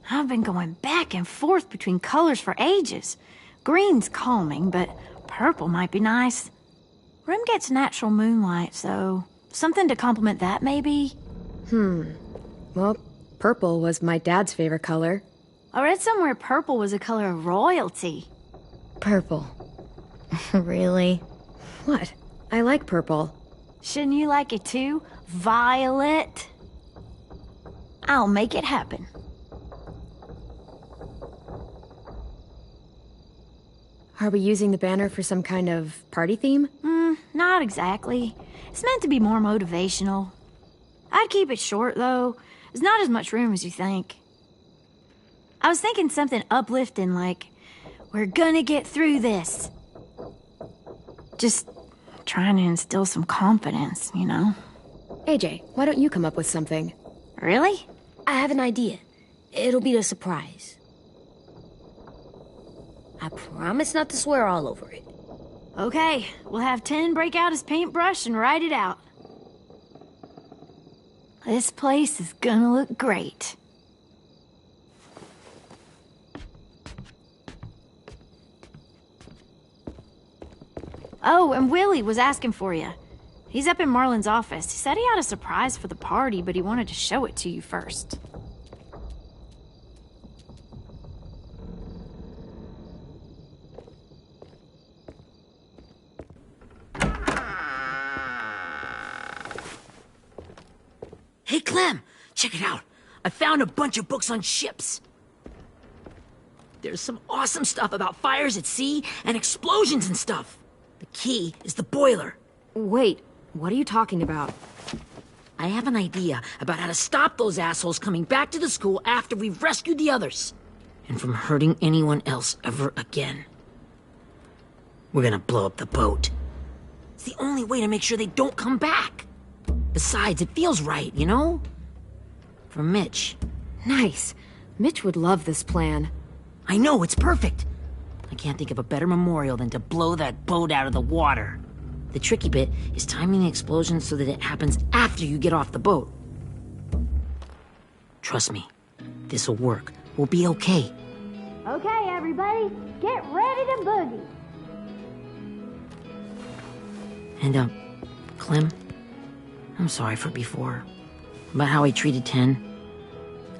Speaker 5: I've been going back and forth between colors for ages. Green's calming, but purple might be nice. Room gets natural moonlight, so something to complement that, maybe?
Speaker 1: Well, purple was my dad's favorite color.
Speaker 5: I read somewhere purple was a color of royalty.
Speaker 3: Purple. Really?
Speaker 1: What? I like purple.
Speaker 5: Shouldn't you like it too? Violet? I'll make it happen.
Speaker 1: Are we using the banner for some kind of party theme?
Speaker 5: Not exactly. It's meant to be more motivational. I'd keep it short, though. There's not as much room as you think. I was thinking something uplifting like, we're gonna get through this. Just trying to instill some confidence, you know?
Speaker 1: AJ, why don't you come up with something?
Speaker 5: Really?
Speaker 4: I have an idea. It'll be a surprise. I promise not to swear all over it.
Speaker 5: Okay, we'll have 10 break out his paintbrush and write it out. This place is gonna look great. Oh, and Willie was asking for you. He's up in Marlin's office. He said he had a surprise for the party, but he wanted to show it to you first.
Speaker 2: Hey, Clem, check it out. I found a bunch of books on ships. There's some awesome stuff about fires at sea and explosions and stuff. The key is the boiler.
Speaker 1: Wait, what are you talking about?
Speaker 2: I have an idea about how to stop those assholes coming back to the school after we've rescued the others. And from hurting anyone else ever again. We're gonna blow up the boat. It's the only way to make sure they don't come back. Besides, it feels right, you know? For Mitch.
Speaker 1: Nice. Mitch would love this plan.
Speaker 2: I know, it's perfect. I can't think of a better memorial than to blow that boat out of the water. The tricky bit is timing the explosion so that it happens after you get off the boat. Trust me, this'll work. We'll be okay.
Speaker 5: Okay, everybody, get ready to boogie.
Speaker 2: And, Clem, I'm sorry for before. About how he treated Ten.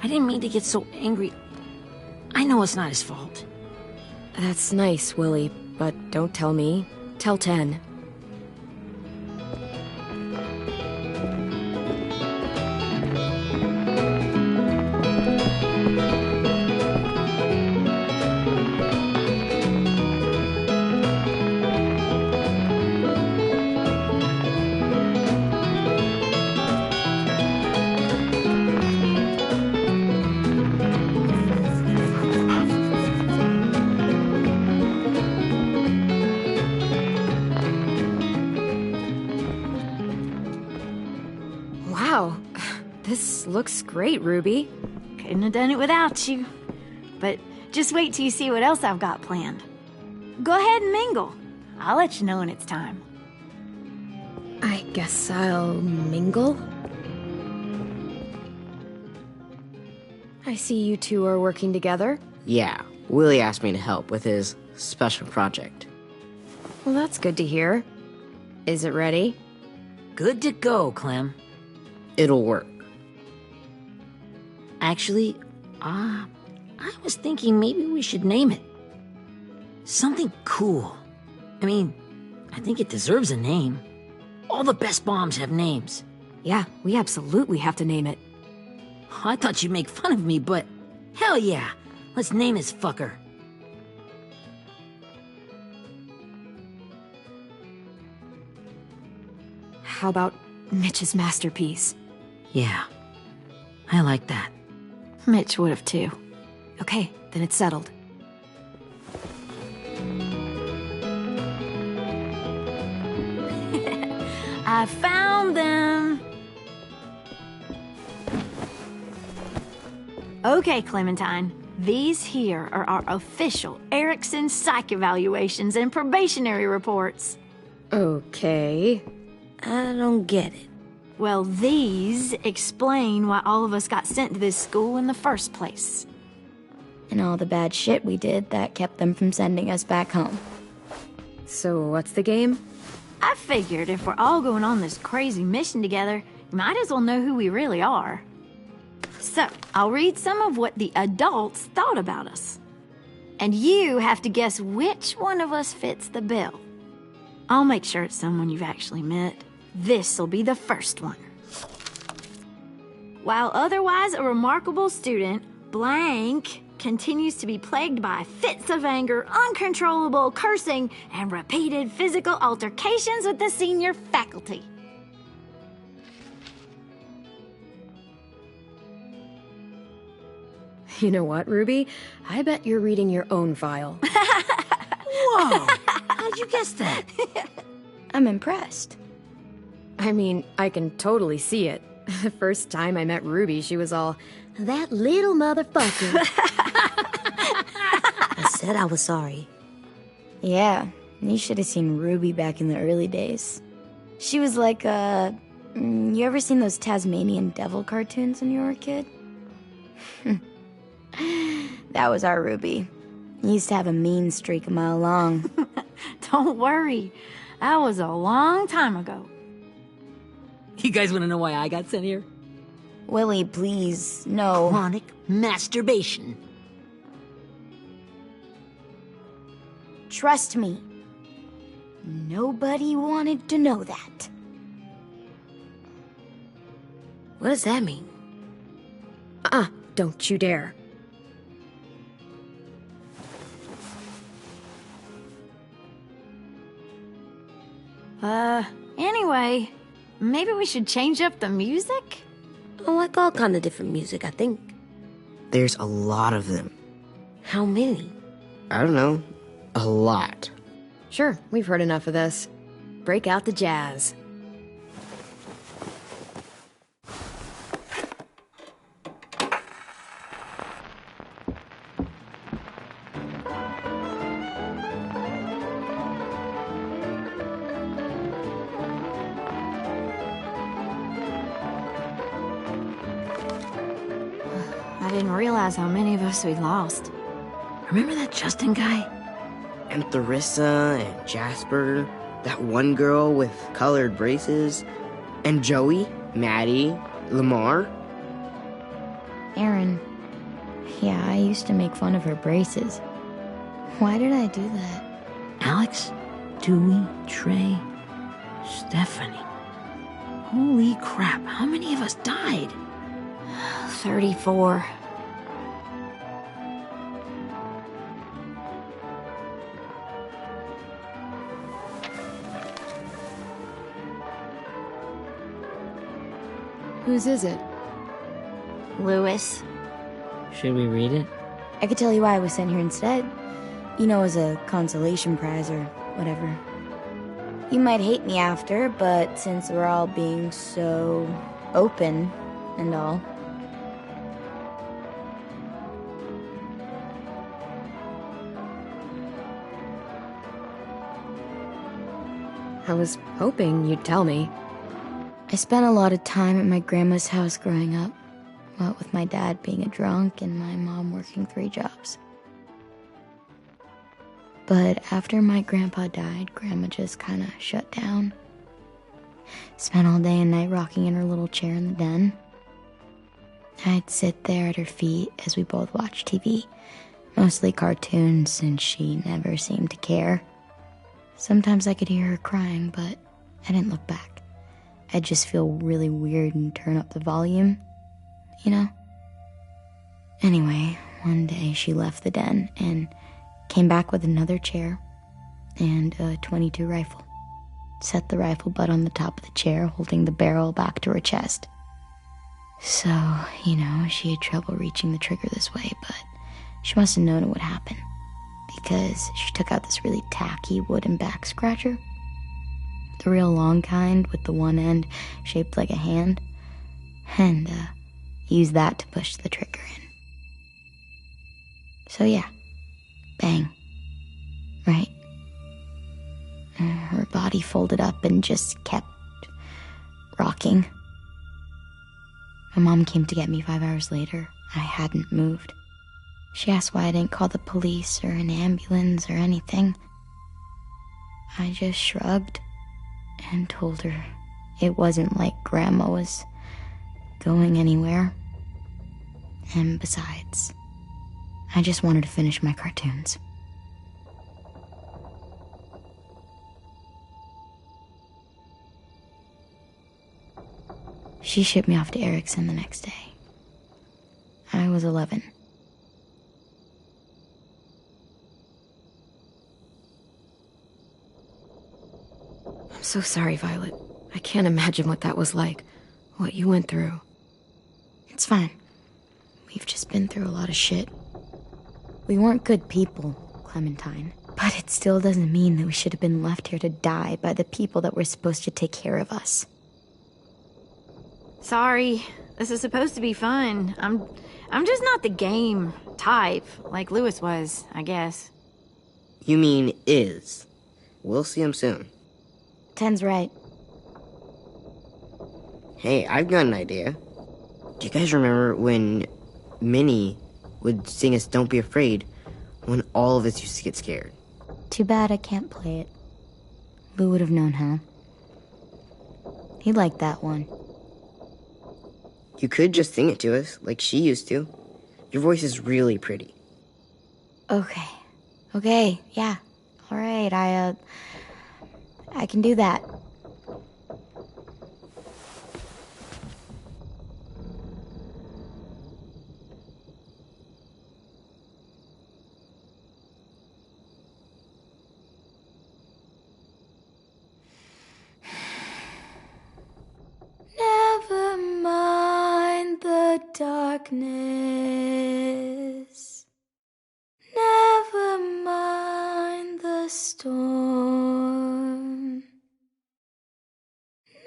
Speaker 2: I didn't mean to get so angry. I know it's not his fault.
Speaker 1: That's nice, Willie, but don't tell me. Tell Ten. Wow, this looks great, Ruby.
Speaker 5: Couldn't have done it without you. But just wait till you see what else I've got planned. Go ahead and mingle. I'll let you know when it's time.
Speaker 1: I guess I'll mingle? I see you two are working together.
Speaker 10: Yeah, Willie asked me to help with his special project.
Speaker 1: Well, that's good to hear. Is it ready?
Speaker 2: Good to go, Clem.
Speaker 10: It'll work.
Speaker 2: Actually, I was thinking maybe we should name it. Something cool. I mean, I think it deserves a name. All the best bombs have names.
Speaker 1: Yeah, we absolutely have to name it.
Speaker 2: I thought you'd make fun of me, but hell yeah. Let's name this fucker.
Speaker 1: How about Mitch's masterpiece?
Speaker 2: Yeah, I like that.
Speaker 5: Mitch would have too.
Speaker 1: Okay, then it's settled.
Speaker 5: I found them. Okay, Clementine. These here are our official Erickson psych evaluations and probationary reports.
Speaker 1: Okay.
Speaker 4: I don't get it.
Speaker 5: Well, these explain why all of us got sent to this school in the first place.
Speaker 3: And all the bad shit we did that kept them from sending us back home.
Speaker 1: So what's the game?
Speaker 5: I figured if we're all going on this crazy mission together, you might as well know who we really are. So, I'll read some of what the adults thought about us. And you have to guess which one of us fits the bill. I'll make sure it's someone you've actually met. This'll be the first one. While otherwise a remarkable student, blank continues to be plagued by fits of anger, uncontrollable cursing, and repeated physical altercations with the senior faculty.
Speaker 1: You know what, Ruby? I bet you're reading your own file.
Speaker 2: Whoa! How'd you guess that?
Speaker 3: I'm impressed.
Speaker 1: I mean, I can totally see it. The first time I met Ruby, she was all, "That little motherfucker."
Speaker 4: I said I was sorry.
Speaker 3: Yeah, you should have seen Ruby back in the early days. She was like you ever seen those Tasmanian devil cartoons when you were a kid? That was our Ruby. He used to have a mean streak a mile long.
Speaker 5: Don't worry, that was a long time ago.
Speaker 2: You guys want to know why I got sent here?
Speaker 3: Willie, please, no.
Speaker 2: Chronic masturbation.
Speaker 3: Trust me. Nobody wanted to know that.
Speaker 4: What does that mean?
Speaker 1: Don't you dare.
Speaker 5: Anyway, maybe we should change up the music?
Speaker 4: I like all kind of different music, I think.
Speaker 10: There's a lot of them.
Speaker 4: How many?
Speaker 10: I don't know. A lot.
Speaker 1: Sure, we've heard enough of this. Break out the jazz.
Speaker 5: I didn't realize how many of us we'd lost.
Speaker 2: Remember that Justin guy?
Speaker 10: And Theresa and Jasper, that one girl with colored braces, and Joey, Maddie, Lamar.
Speaker 3: Erin. Yeah, I used to make fun of her braces. Why did I do that?
Speaker 2: Alex, Dewey, Trey, Stephanie. Holy crap, how many of us died?
Speaker 5: 34.
Speaker 1: Whose is it?
Speaker 5: Lewis.
Speaker 10: Should we read it?
Speaker 3: I could tell you why I was sent here instead. You know, as a consolation prize or whatever. You might hate me after, but since we're all being so open and all.
Speaker 1: I was hoping you'd tell me.
Speaker 3: I spent a lot of time at my grandma's house growing up. What with my dad being a drunk and my mom working 3 jobs. But after my grandpa died, Grandma just kind of shut down. Spent all day and night rocking in her little chair in the den. I'd sit there at her feet as we both watched TV. Mostly cartoons, since she never seemed to care. Sometimes I could hear her crying, but I didn't look back. I'd just feel really weird and turn up the volume, you know? Anyway, one day she left the den and came back with another chair and a .22 rifle. Set the rifle butt on the top of the chair, holding the barrel back to her chest. So, you know, she had trouble reaching the trigger this way, but she must have known it would happen, because she took out this really tacky wooden back scratcher. The real long kind with the one end shaped like a hand, and used that to push the trigger in. So yeah, bang, right? Her body folded up and just kept rocking. My mom came to get me 5 hours later. I hadn't moved. She asked why I didn't call the police or an ambulance or anything. I just shrugged and told her it wasn't like Grandma was going anywhere. And besides, I just wanted to finish my cartoons. She shipped me off to Erickson the next day. I was 11.
Speaker 1: I'm so sorry, Violet. I can't imagine what that was like. What you went through.
Speaker 3: It's fine. We've just been through a lot of shit. We weren't good people, Clementine. But it still doesn't mean that we should have been left here to die by the people that were supposed to take care of us.
Speaker 5: Sorry. This is supposed to be fun. I'm just not the game type, like Lewis was, I guess.
Speaker 10: You mean is. We'll see him soon.
Speaker 3: 10's right.
Speaker 10: Hey, I've got an idea. Do you guys remember when Minnie would sing us Don't Be Afraid when all of us used to get scared?
Speaker 3: Too bad I can't play it. Lou would have known how. He liked that one.
Speaker 10: You could just sing it to us, like she used to. Your voice is really pretty.
Speaker 3: Okay, yeah. All right, I can do that. Never mind the darkness. Never mind the storm.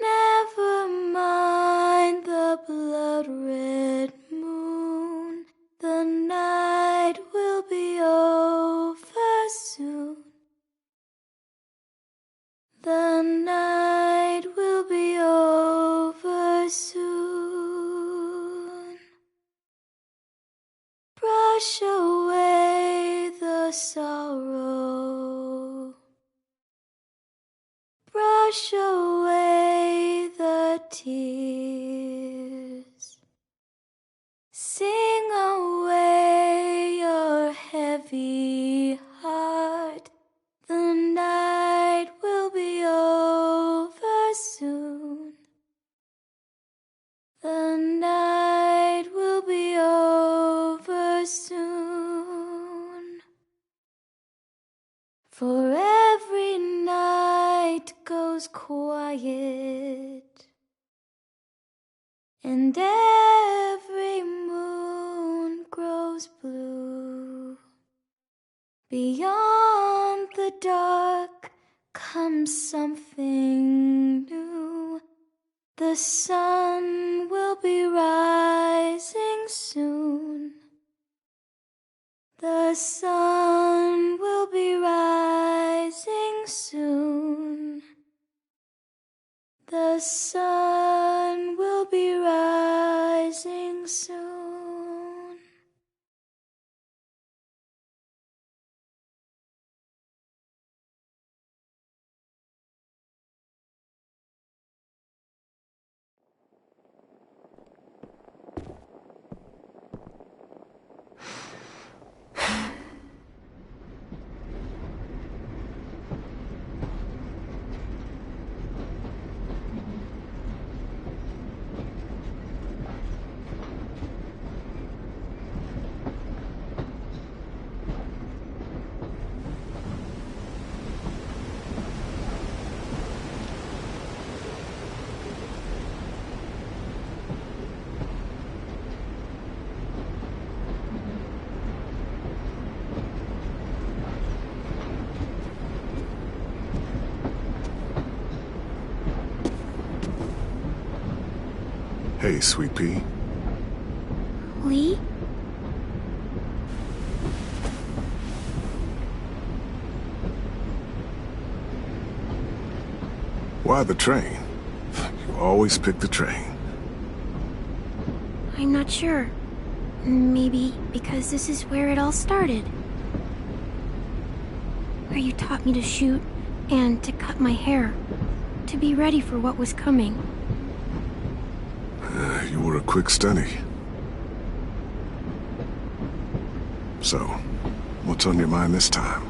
Speaker 3: Never mind the blood-red moon. The night will be over soon. The night will be over soon. wash away the tears. Sing away your heavy heart. The night will be over soon. The night will be over soon. For every night goes quiet, and every moon grows blue. Beyond the dark comes something new. The sun will be rising soon. The sun will be rising soon. The sun will be rising soon.
Speaker 11: Hey, Sweet Pea.
Speaker 3: Lee?
Speaker 11: Why the train? You always pick the train.
Speaker 3: I'm not sure. Maybe because this is where it all started. Where you taught me to shoot and to cut my hair. To be ready for what was coming.
Speaker 11: You were a quick study. So, what's on your mind this time?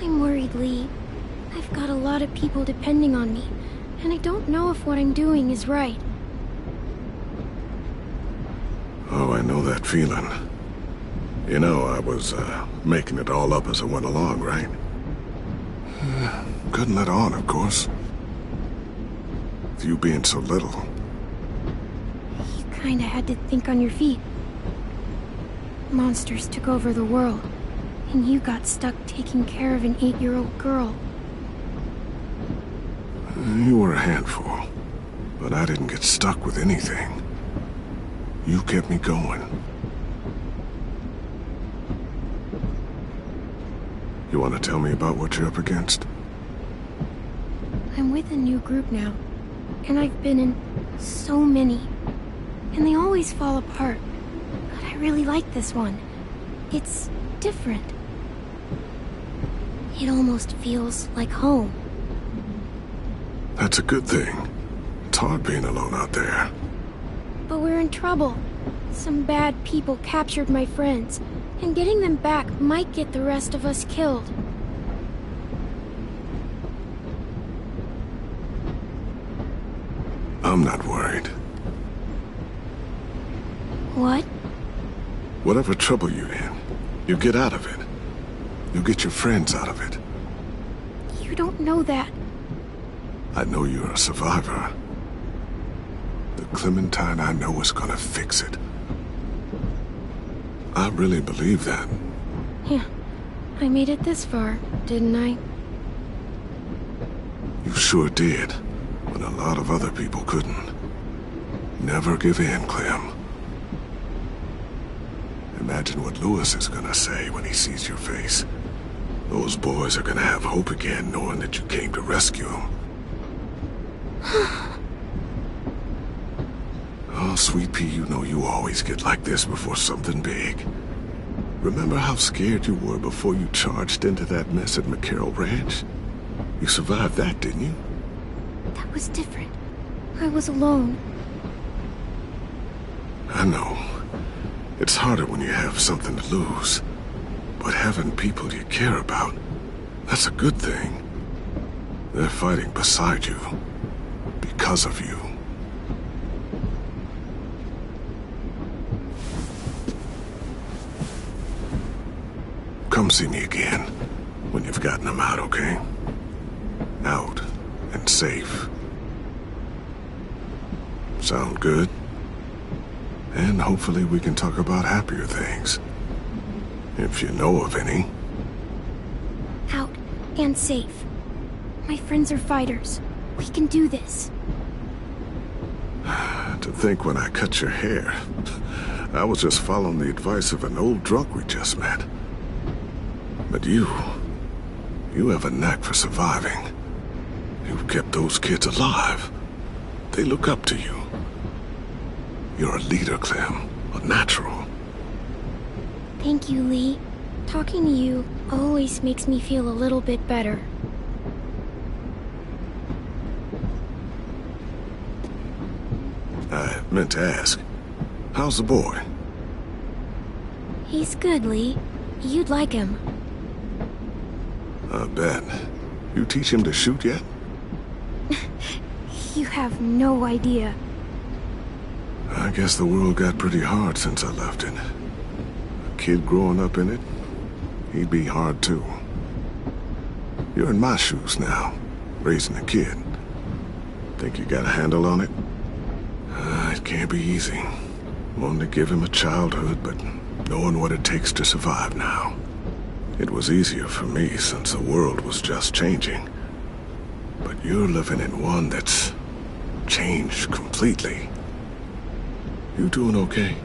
Speaker 3: I'm worried, Lee. I've got a lot of people depending on me, and I don't know if what I'm doing is right.
Speaker 11: Oh, I know that feeling. You know, I was, making it all up as I went along, right? Couldn't let on, of course. With you being so little.
Speaker 3: You kinda had to think on your feet. Monsters took over the world, and you got stuck taking care of an 8-year-old girl.
Speaker 11: You were a handful, but I didn't get stuck with anything. You kept me going. You want to tell me about what you're up against?
Speaker 3: I'm with a new group now, and I've been in so many, and they always fall apart. But I really like this one. It's different. It almost feels like home.
Speaker 11: That's a good thing. It's hard being alone out there.
Speaker 3: But we're in trouble. Some bad people captured my friends, and getting them back might get the rest of us killed.
Speaker 11: I'm not worried.
Speaker 3: What?
Speaker 11: Whatever trouble you're in, you get out of it. You get your friends out of it.
Speaker 3: You don't know that.
Speaker 11: I know you're a survivor. The Clementine I know is gonna fix it. I really believe that.
Speaker 3: Yeah, I made it this far, didn't I?
Speaker 11: You sure did, when a lot of other people couldn't. Never give in, Clem. Imagine what Lewis is gonna say when he sees your face. Those boys are gonna have hope again, knowing that you came to rescue them. Oh, Sweet Pea, you know you always get like this before something big. Remember how scared you were before you charged into that mess at McCarroll Ranch? You survived that, didn't you?
Speaker 3: That was different. I was alone.
Speaker 11: I know. It's harder when you have something to lose. But having people you care about, that's a good thing. They're fighting beside you. Because of you. Come see me again when you've gotten them out, okay? Out and safe. Sound good? And hopefully we can talk about happier things. If you know of any.
Speaker 3: Out and safe. My friends are fighters. We can do this.
Speaker 11: To think when I cut your hair, I was just following the advice of an old drunk we just met. But you have a knack for surviving. You've kept those kids alive. They look up to you. You're a leader, Clem. A natural.
Speaker 3: Thank you, Lee. Talking to you always makes me feel a little bit better.
Speaker 11: I meant to ask, how's the boy?
Speaker 3: He's good, Lee. You'd like him.
Speaker 11: I bet. You teach him to shoot yet?
Speaker 3: You have no idea.
Speaker 11: I guess the world got pretty hard since I left it. A kid growing up in it, he'd be hard too. You're in my shoes now, raising a kid. Think you got a handle on it? It can't be easy. Wanting to give him a childhood, but knowing what it takes to survive now. It was easier for me since the world was just changing. But you're living in one that's changed completely. You doing okay?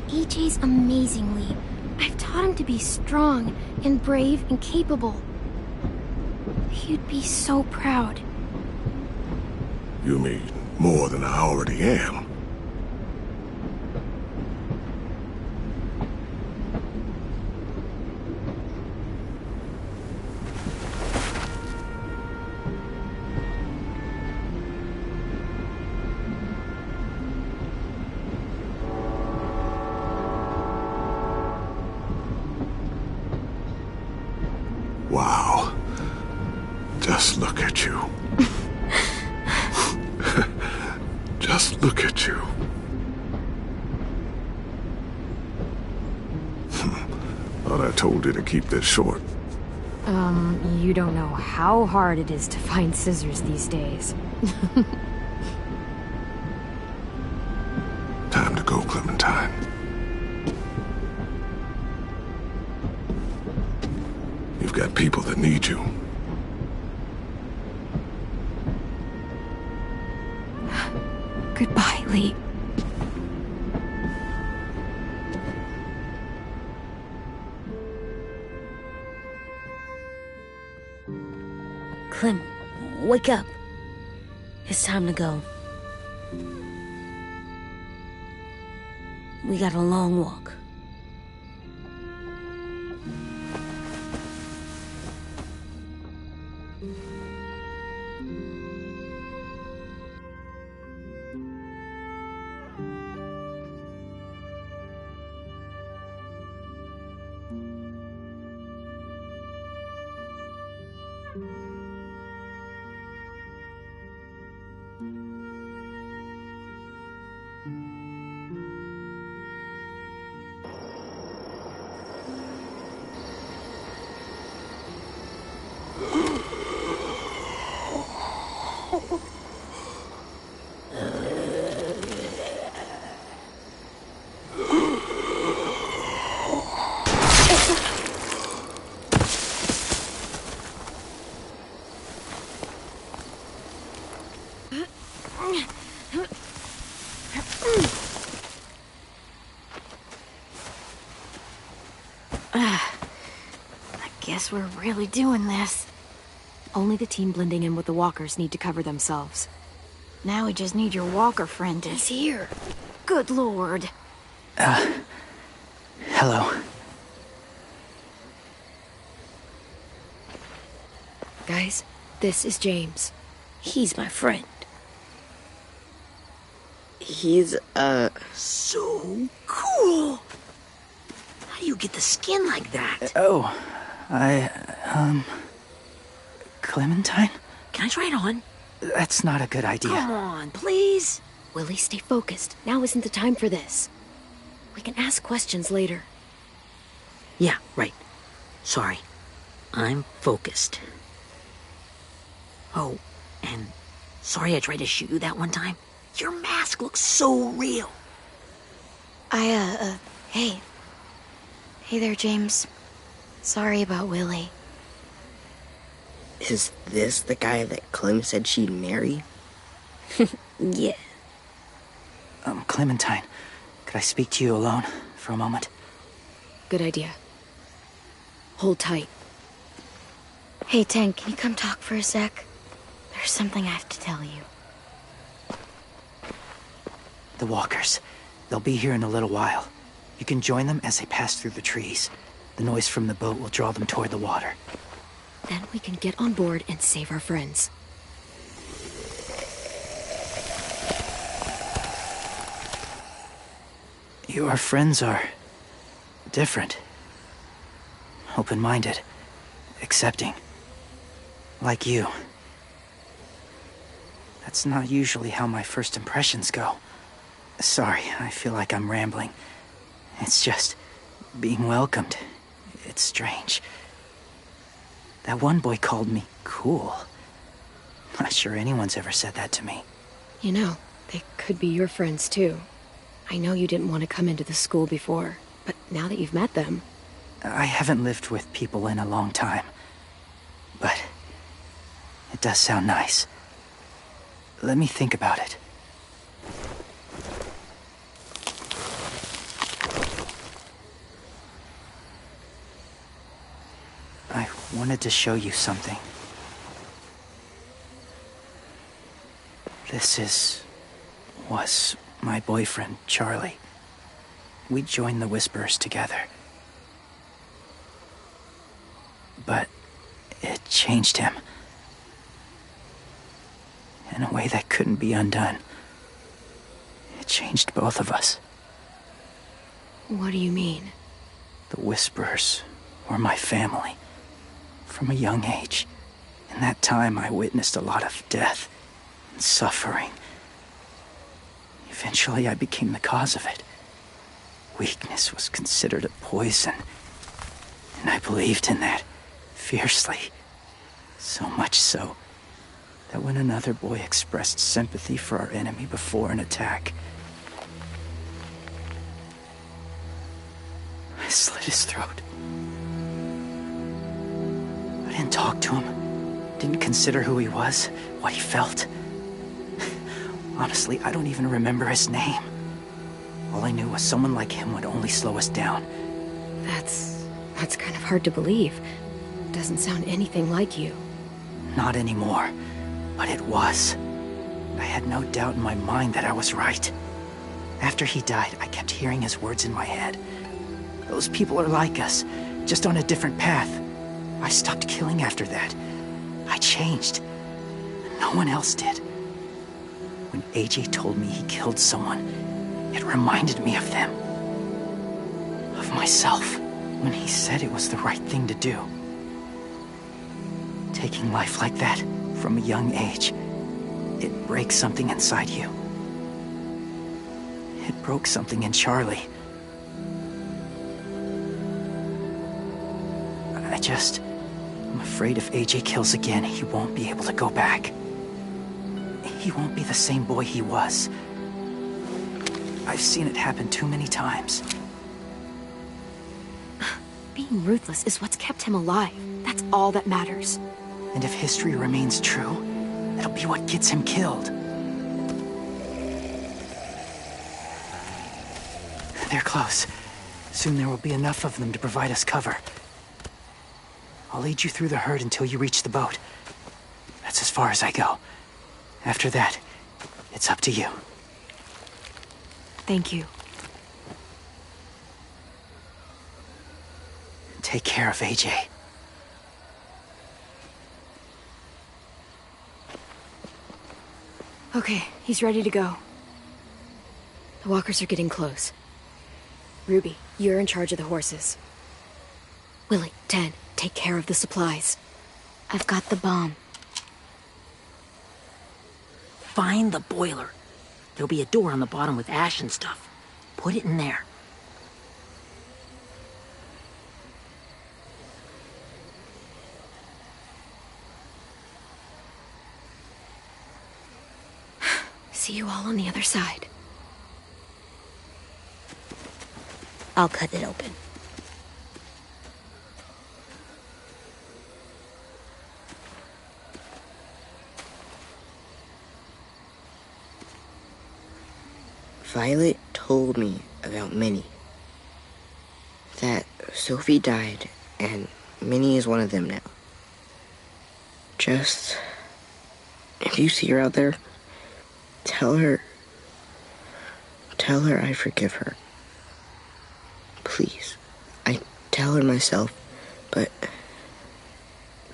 Speaker 3: EJ's amazing, Lee. I've taught him to be strong and brave and capable. He'd be so proud.
Speaker 11: You mean more than I already am? Wow. Just look at you. Just look at you. Thought I told you to keep this short.
Speaker 7: You don't know how hard it is to find scissors these days.
Speaker 11: Time to go, Clementine. You've got people that need you.
Speaker 7: Goodbye, Lee.
Speaker 4: Clem, wake up. It's time to go. We got a long walk.
Speaker 5: Guess we're really doing this.
Speaker 7: Only the team blending in with the walkers need to cover themselves.
Speaker 5: Now we just need your walker friend to...
Speaker 3: He's here.
Speaker 5: Good lord.
Speaker 9: Hello.
Speaker 1: Guys, this is James.
Speaker 4: He's my friend.
Speaker 10: He's,
Speaker 2: So cool! How do you get the skin like that?
Speaker 9: Oh, Clementine?
Speaker 2: Can I try it on?
Speaker 9: That's not a good idea.
Speaker 2: Come on, please.
Speaker 1: Willie, stay focused. Now isn't the time for this. We can ask questions later.
Speaker 2: Yeah, right. Sorry. I'm focused. Oh, and sorry I tried to shoot you that one time. Your mask looks so real.
Speaker 3: Hey. Hey there, James. Sorry about Willie.
Speaker 10: is this the guy that Clem said she'd marry?
Speaker 4: Yeah.
Speaker 9: Clementine, could I speak to you alone for a moment?
Speaker 1: Good idea. Hold tight.
Speaker 3: Hey, Tank, can you come talk for a sec? There's something I have to tell you.
Speaker 9: The walkers. They'll be here in a little while. You can join them as they pass through the trees. The noise from the boat will draw them toward the water.
Speaker 1: Then we can get on board and save our friends.
Speaker 9: Your friends are different. Open-minded. Accepting. Like you. That's not usually how my first impressions go. Sorry, I feel like I'm rambling. It's just being welcomed. It's strange. That one boy called me cool. Not sure anyone's ever said that to me.
Speaker 1: You know, they could be your friends too. I know you didn't want to come into the school before, but now that you've met them...
Speaker 9: I haven't lived with people in a long time. But it does sound nice. Let me think about it. I wanted to show you something. This was my boyfriend, Charlie. We joined the Whisperers together. But it changed him. In a way that couldn't be undone. It changed both of us.
Speaker 1: What do you mean?
Speaker 9: The Whisperers were my family. From a young age. In that time, I witnessed a lot of death and suffering. Eventually, I became the cause of it. Weakness was considered a poison. And I believed in that, fiercely. So much so, that when another boy expressed sympathy for our enemy before an attack, I slit his throat. I didn't talk to him, didn't consider who he was, what he felt. Honestly, I don't even remember his name. All I knew was someone like him would only slow us down.
Speaker 1: That's kind of hard to believe. Doesn't sound anything like you.
Speaker 9: Not anymore, but it was. I had no doubt in my mind that I was right. After he died, I kept hearing his words in my head. Those people are like us, just on a different path. I stopped killing after that. I changed. No one else did. When AJ told me he killed someone, it reminded me of them. Of myself. When he said it was the right thing to do. Taking life like that, from a young age, it breaks something inside you. It broke something in Charlie. I'm afraid if AJ kills again, he won't be able to go back. He won't be the same boy he was. I've seen it happen too many times.
Speaker 1: Being ruthless is what's kept him alive. That's all that matters.
Speaker 9: And if history remains true, it'll be what gets him killed. They're close. Soon there will be enough of them to provide us cover. I'll lead you through the herd until you reach the boat. That's as far as I go. After that, it's up to you.
Speaker 1: Thank you.
Speaker 9: Take care of AJ.
Speaker 1: Okay, he's ready to go. The walkers are getting close. Ruby, you're in charge of the horses. Willie, Ted, take care of the supplies.
Speaker 3: I've got the bomb.
Speaker 2: Find the boiler. There'll be a door on the bottom with ash and stuff. Put it in there.
Speaker 1: See you all on the other side.
Speaker 4: I'll cut it open. Violet told me about Minnie. That Sophie died, and Minnie is one of them now. Just... if you see her out there, tell her I forgive her. Please. I tell her myself, but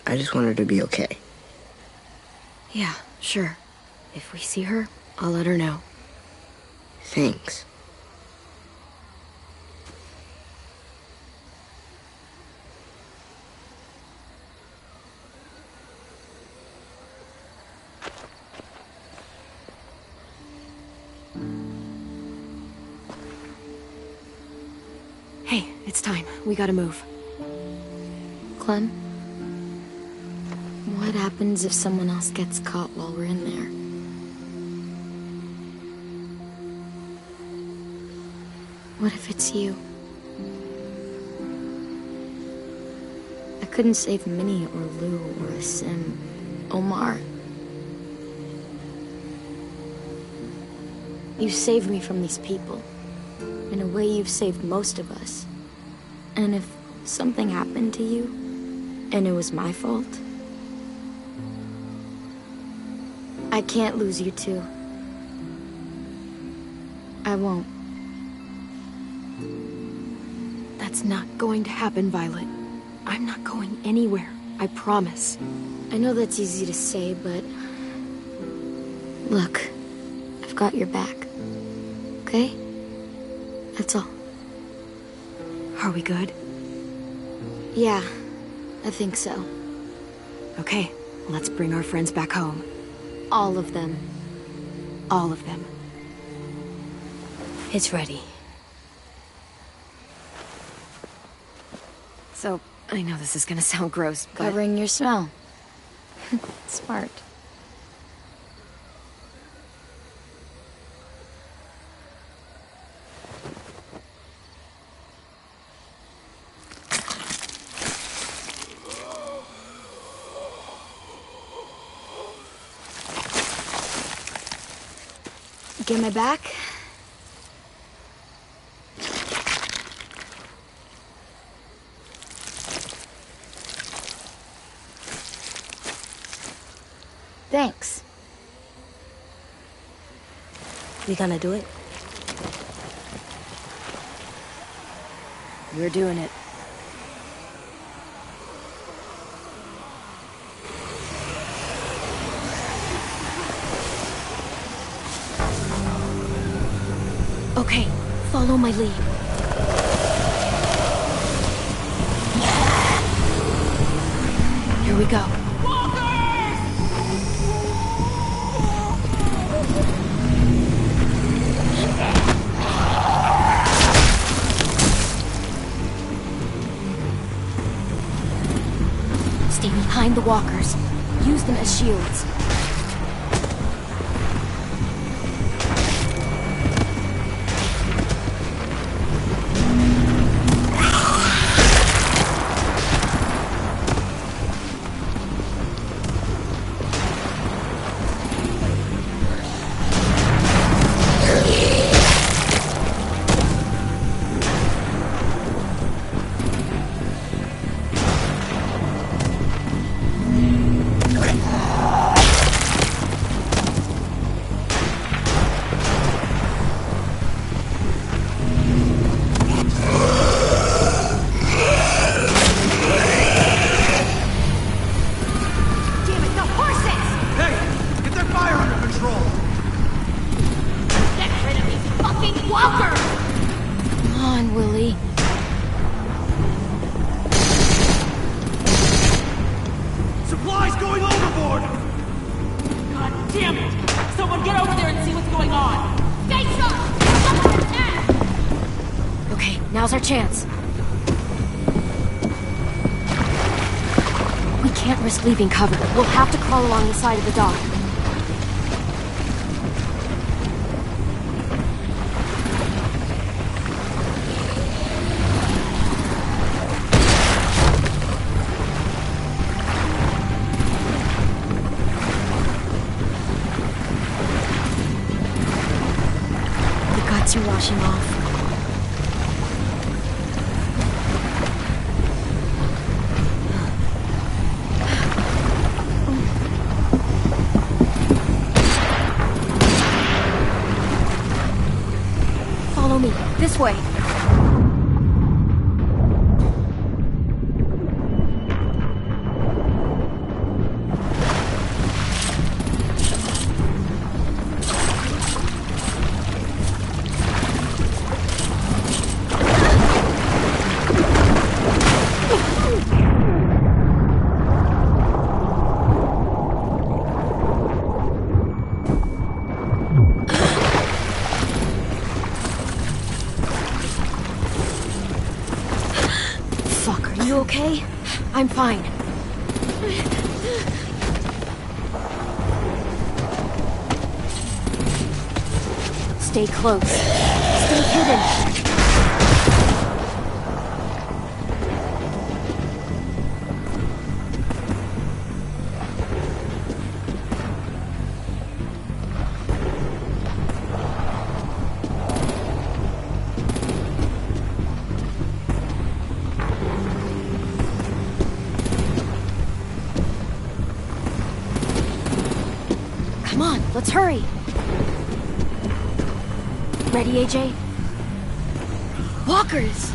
Speaker 4: I just want her to be okay.
Speaker 1: Yeah, sure. If we see her, I'll let her know.
Speaker 4: Thanks.
Speaker 1: Hey, it's time. We gotta move.
Speaker 3: Clem? What happens if someone else gets caught while we're in there? What if it's you? I couldn't save Minnie or Lou or Asim. Omar. You saved me from these people. In a way, you've saved most of us. And if something happened to you, and it was my fault, I can't lose you too. I won't.
Speaker 1: That's not going to happen, Violet. I'm not going anywhere. I promise.
Speaker 3: I know that's easy to say, but... look, I've got your back. Okay? That's all.
Speaker 1: Are we good?
Speaker 3: Yeah, I think so.
Speaker 1: Okay, let's bring our friends back home.
Speaker 3: All of them.
Speaker 1: All of them.
Speaker 4: It's ready.
Speaker 1: So, I know this is gonna sound gross, but...
Speaker 3: Covering your smell. Smart. Get my back? Thanks.
Speaker 4: We gonna do it?
Speaker 1: We're doing it.
Speaker 3: Okay, follow my lead.
Speaker 1: Here we go.
Speaker 3: Stay behind the walkers. Use them as shields.
Speaker 1: chance. We can't risk leaving cover. We'll have to crawl along the side of the dock. The guts are washing off. Follow me. This way. Fuck, are you okay? I'm fine. Stay close. Stay hidden. Come on, let's hurry. Ready, AJ? Walkers!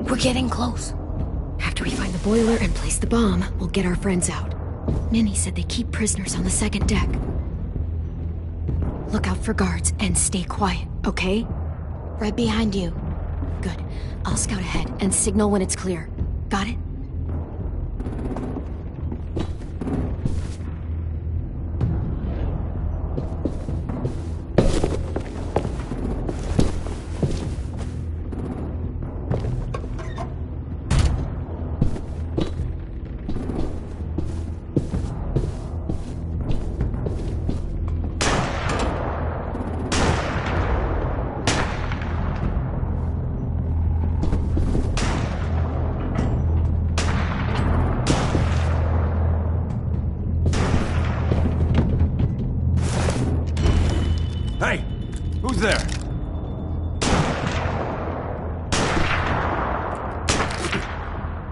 Speaker 1: We're getting close. After we find the boiler and place the bomb, we'll get our friends out. Ninny said they keep prisoners on the second deck. Look out for guards and stay quiet, okay?
Speaker 3: Right behind you.
Speaker 1: Good. I'll scout ahead and signal when it's clear. Got it?
Speaker 12: Hey! Who's there?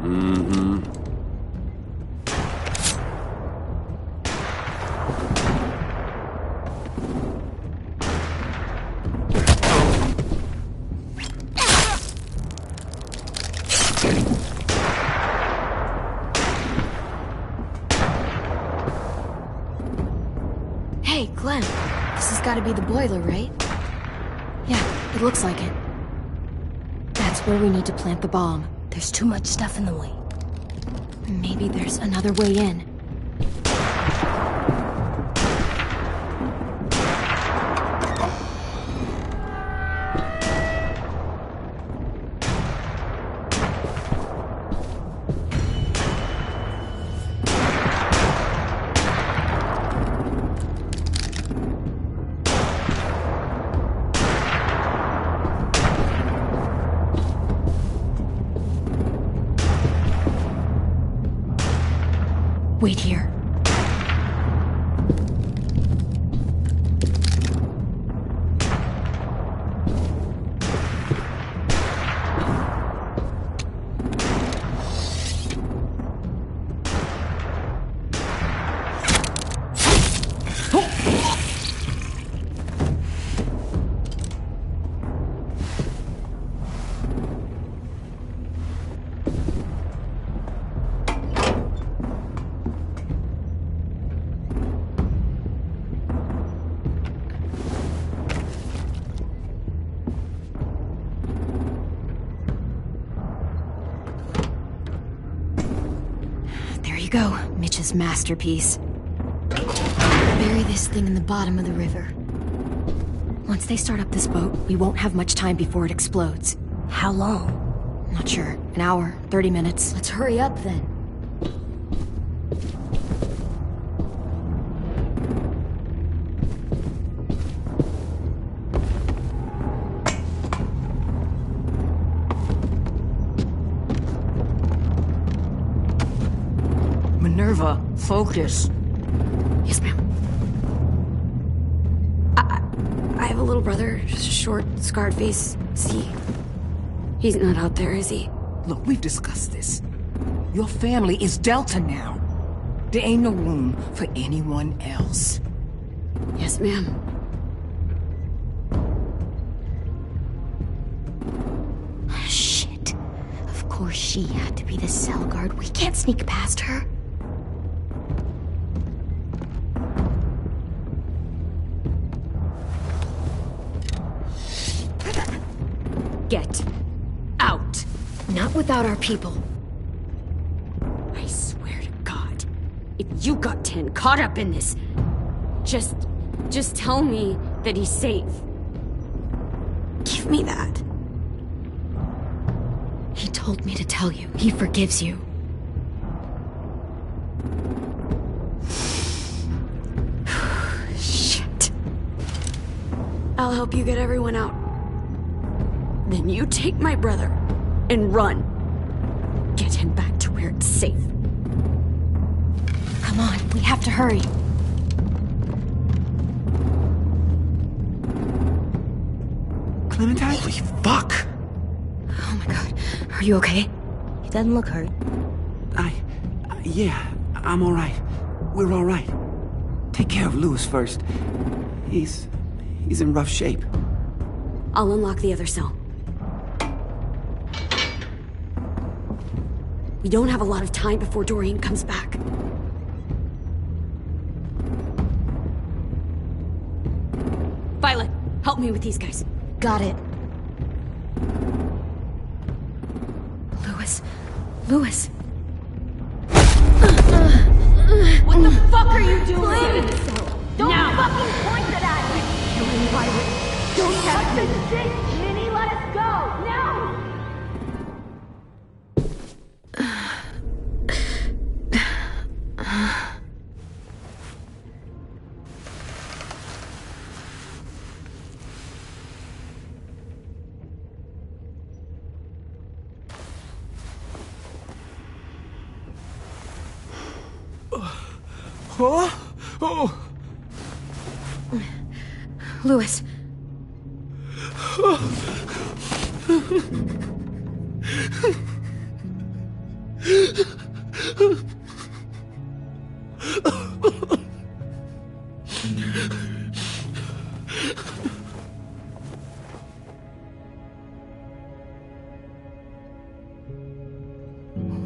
Speaker 12: Mm-hmm.
Speaker 1: Hey, Glenn. This has got to be the boiler, right? Yeah, it looks like it. That's where we need to plant the bomb.
Speaker 4: There's too much stuff in the way.
Speaker 1: Maybe there's another way in. Wait here. you go, Mitch's masterpiece. Bury this thing in the bottom of the river. Once they start up this boat, we won't have much time before it explodes.
Speaker 4: How long?
Speaker 1: Not sure. An hour, 30 minutes.
Speaker 3: Let's hurry up then.
Speaker 2: Minerva, focus.
Speaker 1: Yes, ma'am. I have a little brother, short, scarred face. See? He's not out there, is he?
Speaker 2: Look, we've discussed this. Your family is Delta now. There ain't no room for anyone else.
Speaker 1: Yes, ma'am.
Speaker 3: Shit. Of course she had to be the cell guard. We can't sneak past her.
Speaker 1: Get out. Not without our people.
Speaker 13: I swear to God, if you got 10 caught up in this, just tell me that he's safe.
Speaker 1: Give me that. He told me to tell you. He forgives you. Shit. I'll help you get everyone out.
Speaker 13: Then you take my brother and run. Get him back to where it's safe.
Speaker 1: Come on, we have to hurry.
Speaker 9: Clementine? Holy fuck!
Speaker 1: Oh my god. Are you okay?
Speaker 4: He doesn't look hurt.
Speaker 14: Yeah, I'm alright. We're alright. Take care of Louis first. He's in rough shape.
Speaker 13: I'll unlock the other cell. We don't have a lot of time before Dorian comes back. Violet, help me with these guys.
Speaker 3: Got it.
Speaker 1: Louis.
Speaker 5: What the fuck are you doing? Don't fucking point that at me! You're Violet. Don't touch this shit! Minnie, let us go! Now!
Speaker 14: Oh!
Speaker 1: Louis.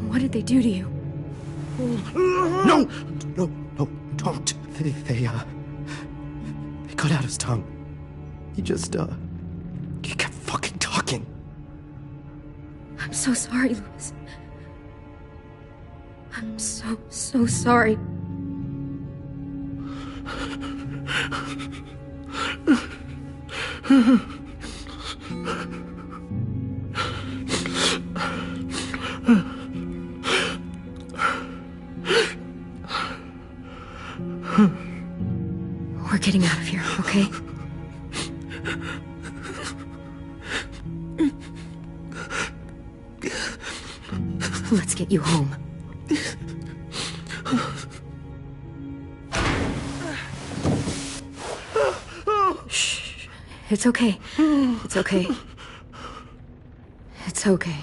Speaker 1: What did they do to you?
Speaker 14: No, don't. They cut out his tongue. He kept fucking talking.
Speaker 1: I'm so sorry, Louis. I'm so sorry. We're getting out of here, okay? Let's get you home. Shh. It's okay. It's okay. It's okay.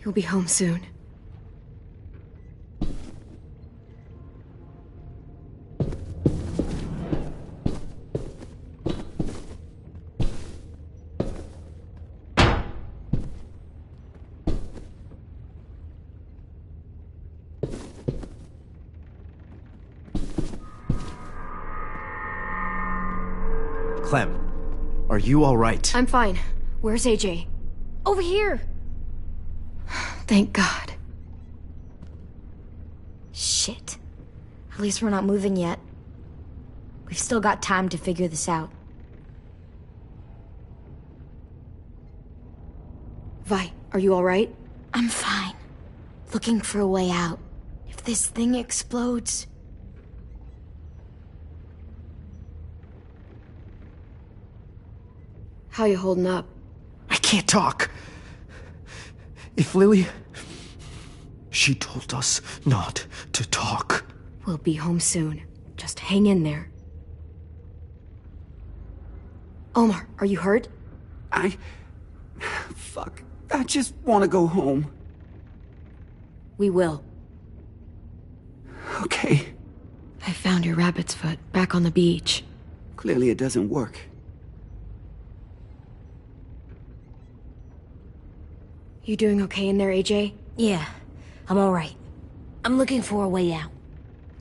Speaker 1: You'll be home soon.
Speaker 15: Clem, Are you alright?
Speaker 7: I'm fine. Where's AJ?
Speaker 3: Over here!
Speaker 7: Thank God.
Speaker 3: Shit. At least we're not moving yet. We've still got time to figure this out.
Speaker 7: Vi, are you alright?
Speaker 3: I'm fine. Looking for a way out. If this thing explodes...
Speaker 7: How you holding up?
Speaker 15: I can't talk. If Lily... She told us not to talk.
Speaker 7: We'll be home soon. Just hang in there. Omar, are you hurt?
Speaker 14: Fuck. I just want to go home.
Speaker 7: We will.
Speaker 14: Okay.
Speaker 7: I found your rabbit's foot back on the beach.
Speaker 14: Clearly it doesn't work.
Speaker 7: You doing okay in there, AJ?
Speaker 4: Yeah, I'm alright. I'm looking for a way out.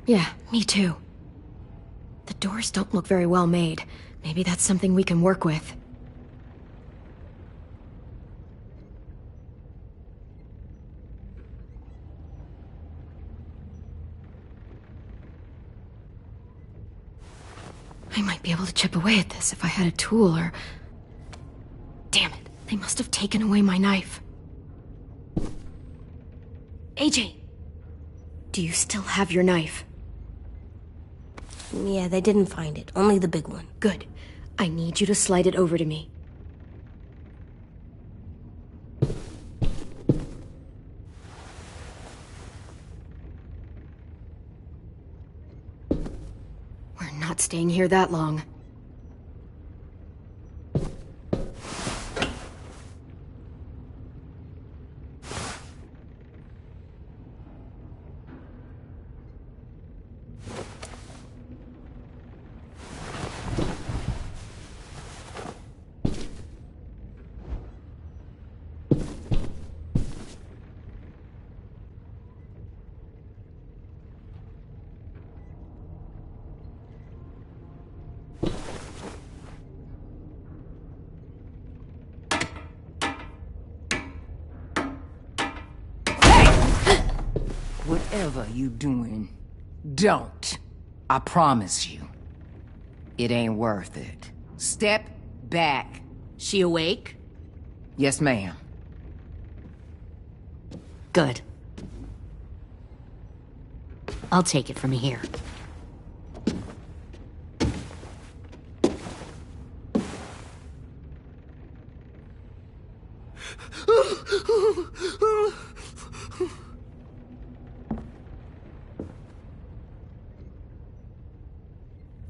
Speaker 7: Yeah, me too. The doors don't look very well made. Maybe that's something we can work with. I might be able to chip away at this if I had a tool or... Damn it, they must have taken away my knife. AJ! Do you still have your knife?
Speaker 4: Yeah, they didn't find it. Only the big one.
Speaker 7: Good. I need you to slide it over to me. We're not staying here that long.
Speaker 16: Whatever you doing, don't. I promise you. It ain't worth it. Step back.
Speaker 13: She awake?
Speaker 16: Yes, ma'am.
Speaker 13: Good. I'll take it from here.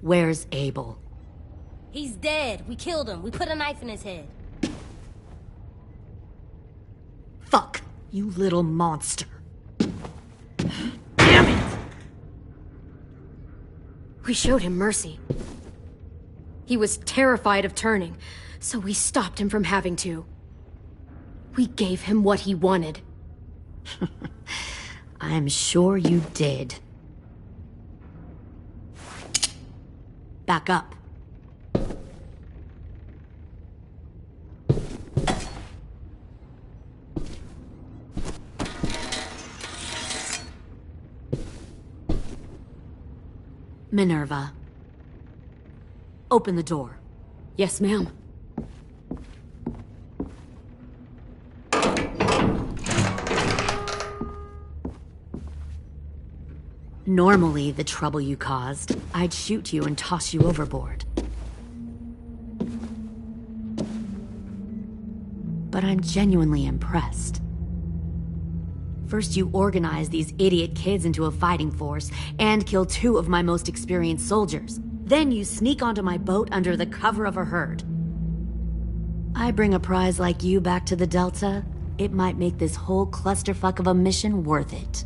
Speaker 13: Where's Abel?
Speaker 4: He's dead. We killed him. We put a knife in his head.
Speaker 13: Fuck, you little monster.
Speaker 7: Damn it! We showed him mercy. He was terrified of turning, so we stopped him from having to. We gave him what he wanted.
Speaker 13: I'm sure you did. Back up. Minerva. Open the door.
Speaker 2: Yes, ma'am.
Speaker 13: Normally, the trouble you caused, I'd shoot you and toss you overboard. But I'm genuinely impressed. First, you organize these idiot kids into a fighting force and kill 2 of my most experienced soldiers. Then you sneak onto my boat under the cover of a herd. I bring a prize like you back to the Delta, it might make this whole clusterfuck of a mission worth it.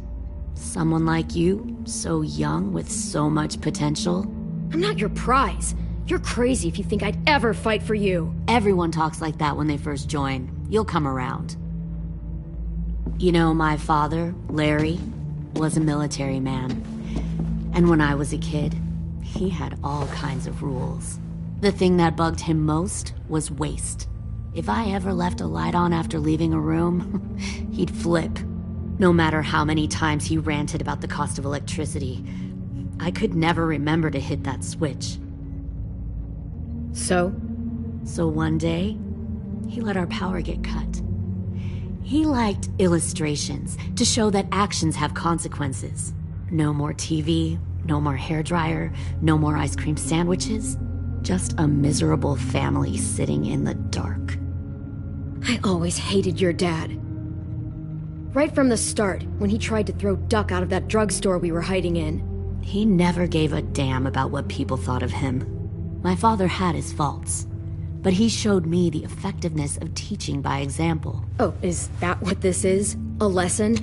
Speaker 13: Someone like you, so young with so much potential.
Speaker 7: I'm not your prize. You're crazy if you think I'd ever fight for you.
Speaker 13: Everyone talks like that when they first join. You'll come around. You know, my father, Larry, was a military man. And when I was a kid, he had all kinds of rules. The thing that bugged him most was waste. If I ever left a light on after leaving a room, he'd flip. No matter how many times he ranted about the cost of electricity, I could never remember to hit that switch.
Speaker 1: So
Speaker 13: one day, he let our power get cut. He liked illustrations to show that actions have consequences. No more TV, no more hairdryer, no more ice cream sandwiches. Just a miserable family sitting in the dark.
Speaker 1: I always hated your dad. Right from the start, when he tried to throw Duck out of that drugstore we were hiding in.
Speaker 13: He never gave a damn about what people thought of him. My father had his faults, but he showed me the effectiveness of teaching by example.
Speaker 1: Oh, is that what this is? A lesson?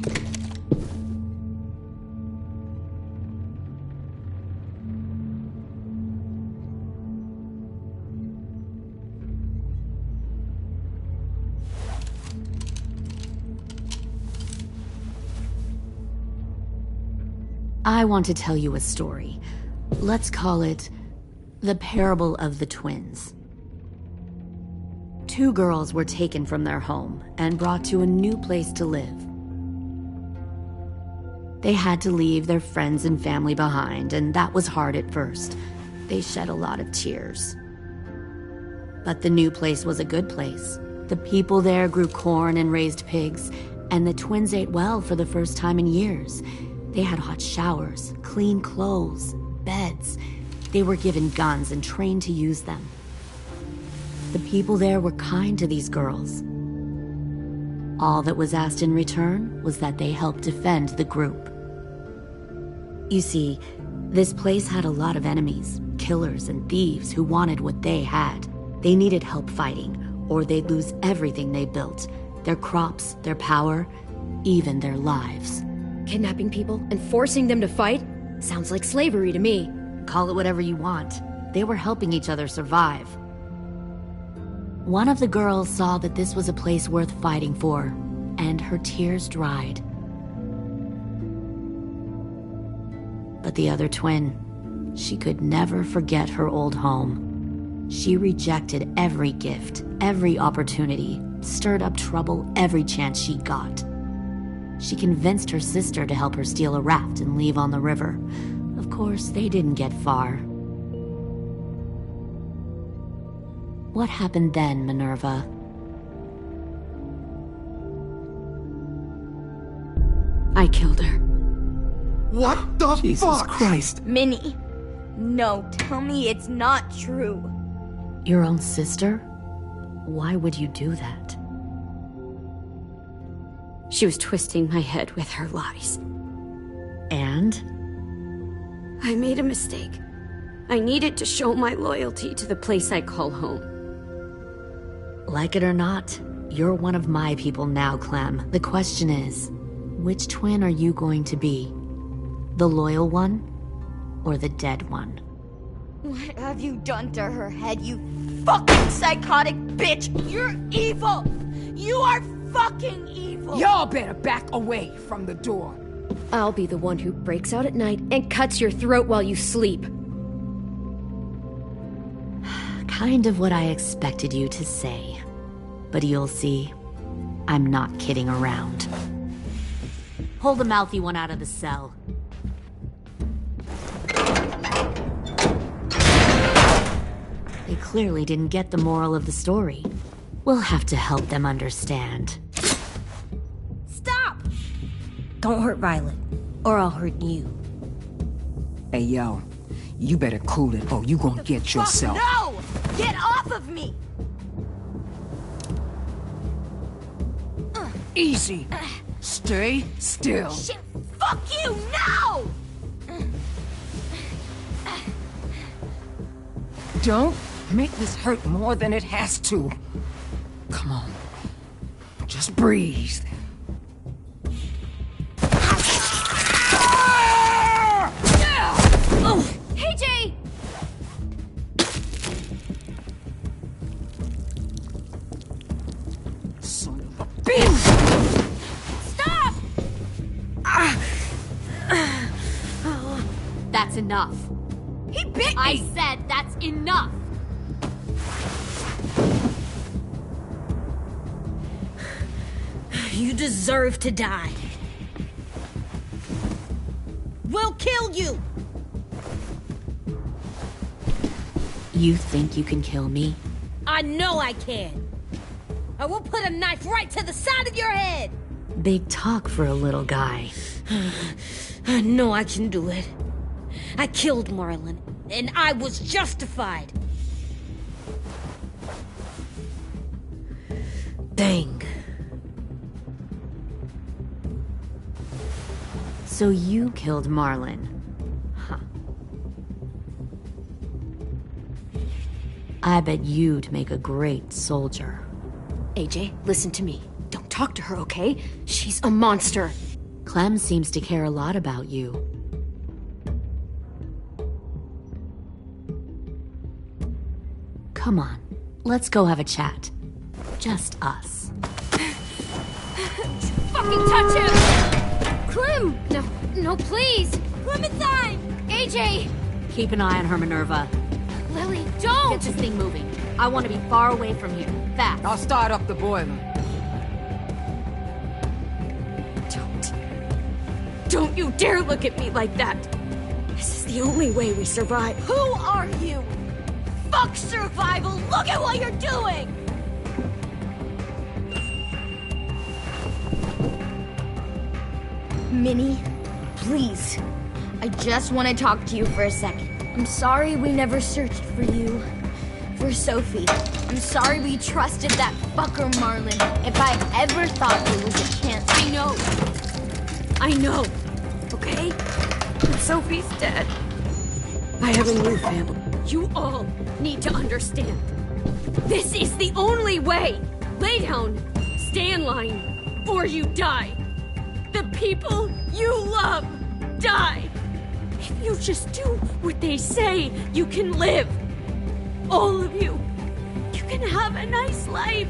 Speaker 13: I want to tell you a story. Let's call it the Parable of the Twins. 2 girls were taken from their home and brought to a new place to live. They had to leave their friends and family behind, and that was hard at first. They shed a lot of tears. But the new place was a good place. The people there grew corn and raised pigs, and the twins ate well for the first time in years. They had hot showers, clean clothes, beds. They were given guns and trained to use them. The people there were kind to these girls. All that was asked in return was that they help defend the group. You see, this place had a lot of enemies, killers and thieves who wanted what they had. They needed help fighting, or they'd lose everything they built. Their crops, their power, even their lives.
Speaker 1: Kidnapping people and forcing them to fight? Sounds like slavery to me.
Speaker 13: Call it whatever you want. They were helping each other survive. One of the girls saw that this was a place worth fighting for, and her tears dried. But the other twin, she could never forget her old home. She rejected every gift, every opportunity, stirred up trouble every chance she got. She convinced her sister to help her steal a raft and leave on the river. Of course, they didn't get far. What happened then, Minerva?
Speaker 1: I killed her.
Speaker 15: What the
Speaker 14: Jesus
Speaker 15: fuck?
Speaker 14: Christ.
Speaker 3: Minnie, no, tell me it's not true.
Speaker 13: Your own sister? Why would you do that?
Speaker 1: She was twisting my head with her lies.
Speaker 13: And?
Speaker 1: I made a mistake. I needed to show my loyalty to the place I call home.
Speaker 13: Like it or not, you're one of my people now, Clem. The question is, which twin are you going to be? The loyal one, or the dead one?
Speaker 3: What have you done to her head, you fucking psychotic bitch? You're evil! You are fucking evil!
Speaker 16: Y'all better back away from the door.
Speaker 1: I'll be the one who breaks out at night and cuts your throat while you sleep.
Speaker 13: Kind of what I expected you to say. But you'll see, I'm not kidding around. Pull the mouthy one out of the cell. They clearly didn't get the moral of the story. We'll have to help them understand.
Speaker 4: Stop! Don't hurt Violet, or I'll hurt you.
Speaker 16: Hey, yo, you better cool it or you gonna get yourself.
Speaker 3: No! Get off of me!
Speaker 16: Easy. Stay still.
Speaker 3: Shit, fuck you, no!
Speaker 16: Don't make this hurt more than it has to. Come on. Just breathe.
Speaker 3: Oh, hey, Jay!
Speaker 16: Son of a bitch!
Speaker 3: Stop!
Speaker 13: That's enough.
Speaker 3: He bit me!
Speaker 13: I said that's enough!
Speaker 4: You deserve to die. We'll kill you!
Speaker 13: You think you can kill me?
Speaker 4: I know I can. I will put a knife right to the side of your head!
Speaker 13: Big talk for a little guy.
Speaker 4: I know I can do it. I killed Marlon, and I was justified. Dang.
Speaker 13: So you killed Marlon. Huh. I bet you'd make a great soldier.
Speaker 7: AJ, listen to me. Don't talk to her, okay? She's a monster.
Speaker 13: Clem seems to care a lot about you. Come on, let's go have a chat. Just us.
Speaker 1: Fucking touch him! Clem! No, please!
Speaker 4: Clementine!
Speaker 1: AJ!
Speaker 13: Keep an eye on her, Minerva.
Speaker 1: Lily, don't!
Speaker 13: Get this thing moving. I want to be far away from here. Fast.
Speaker 16: I'll start up the boiler.
Speaker 1: Don't you dare look at me like that! This is the only way we survive.
Speaker 3: Who are you? Fuck survival! Look at what you're doing! Minnie, please. I just want to talk to you for a second. I'm sorry we never searched for you. For Sophie. I'm sorry we trusted that fucker Marlon. If I ever thought there was a chance.
Speaker 1: I know. Okay? But Sophie's dead. I have a new family. You all need to understand. This is the only way. Lay down. Stay in line. Or you die. The people you love die. If you just do what they say, you can live. All of you. You can have a nice life.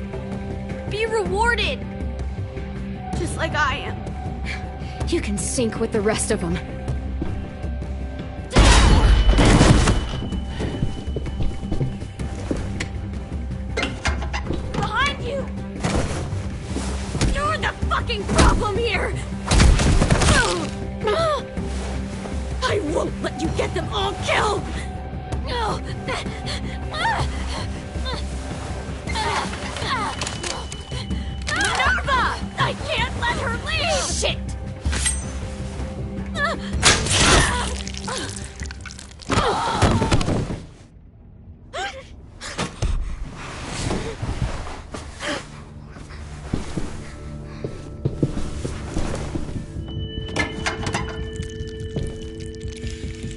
Speaker 1: Be rewarded. Just like I am.
Speaker 7: You can sink with the rest of them.
Speaker 1: Behind you! You're the fucking problem here! I won't let you get them all killed! Minerva! I can't let her leave! Shit!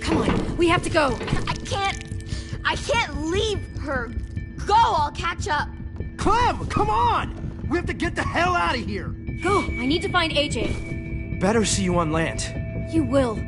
Speaker 7: Come on, we have to go.
Speaker 3: I can't leave her. Go, I'll catch up.
Speaker 15: Clem, come on! We have to get the hell out of here!
Speaker 7: Go, I need to find AJ.
Speaker 9: Better see you on land.
Speaker 7: You will.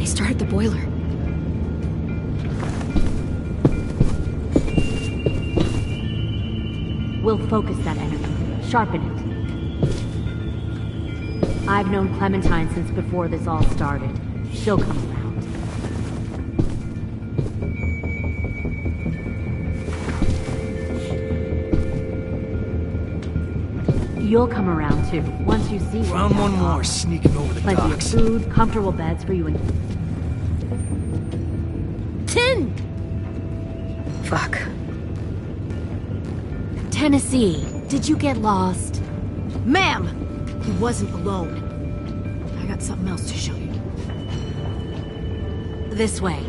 Speaker 7: Start the boiler.
Speaker 13: We'll focus that enemy. Sharpen it. I've known Clementine since before this all started. She'll come around. You'll come around too, once you see
Speaker 9: Found one more sneaking over the
Speaker 13: plenty
Speaker 9: docks.
Speaker 13: of food, comfortable beds for you and...
Speaker 4: Tin!
Speaker 7: Fuck.
Speaker 13: Tennessee, did you get lost?
Speaker 7: Ma'am! He wasn't alone. I got something else to show you.
Speaker 13: This way.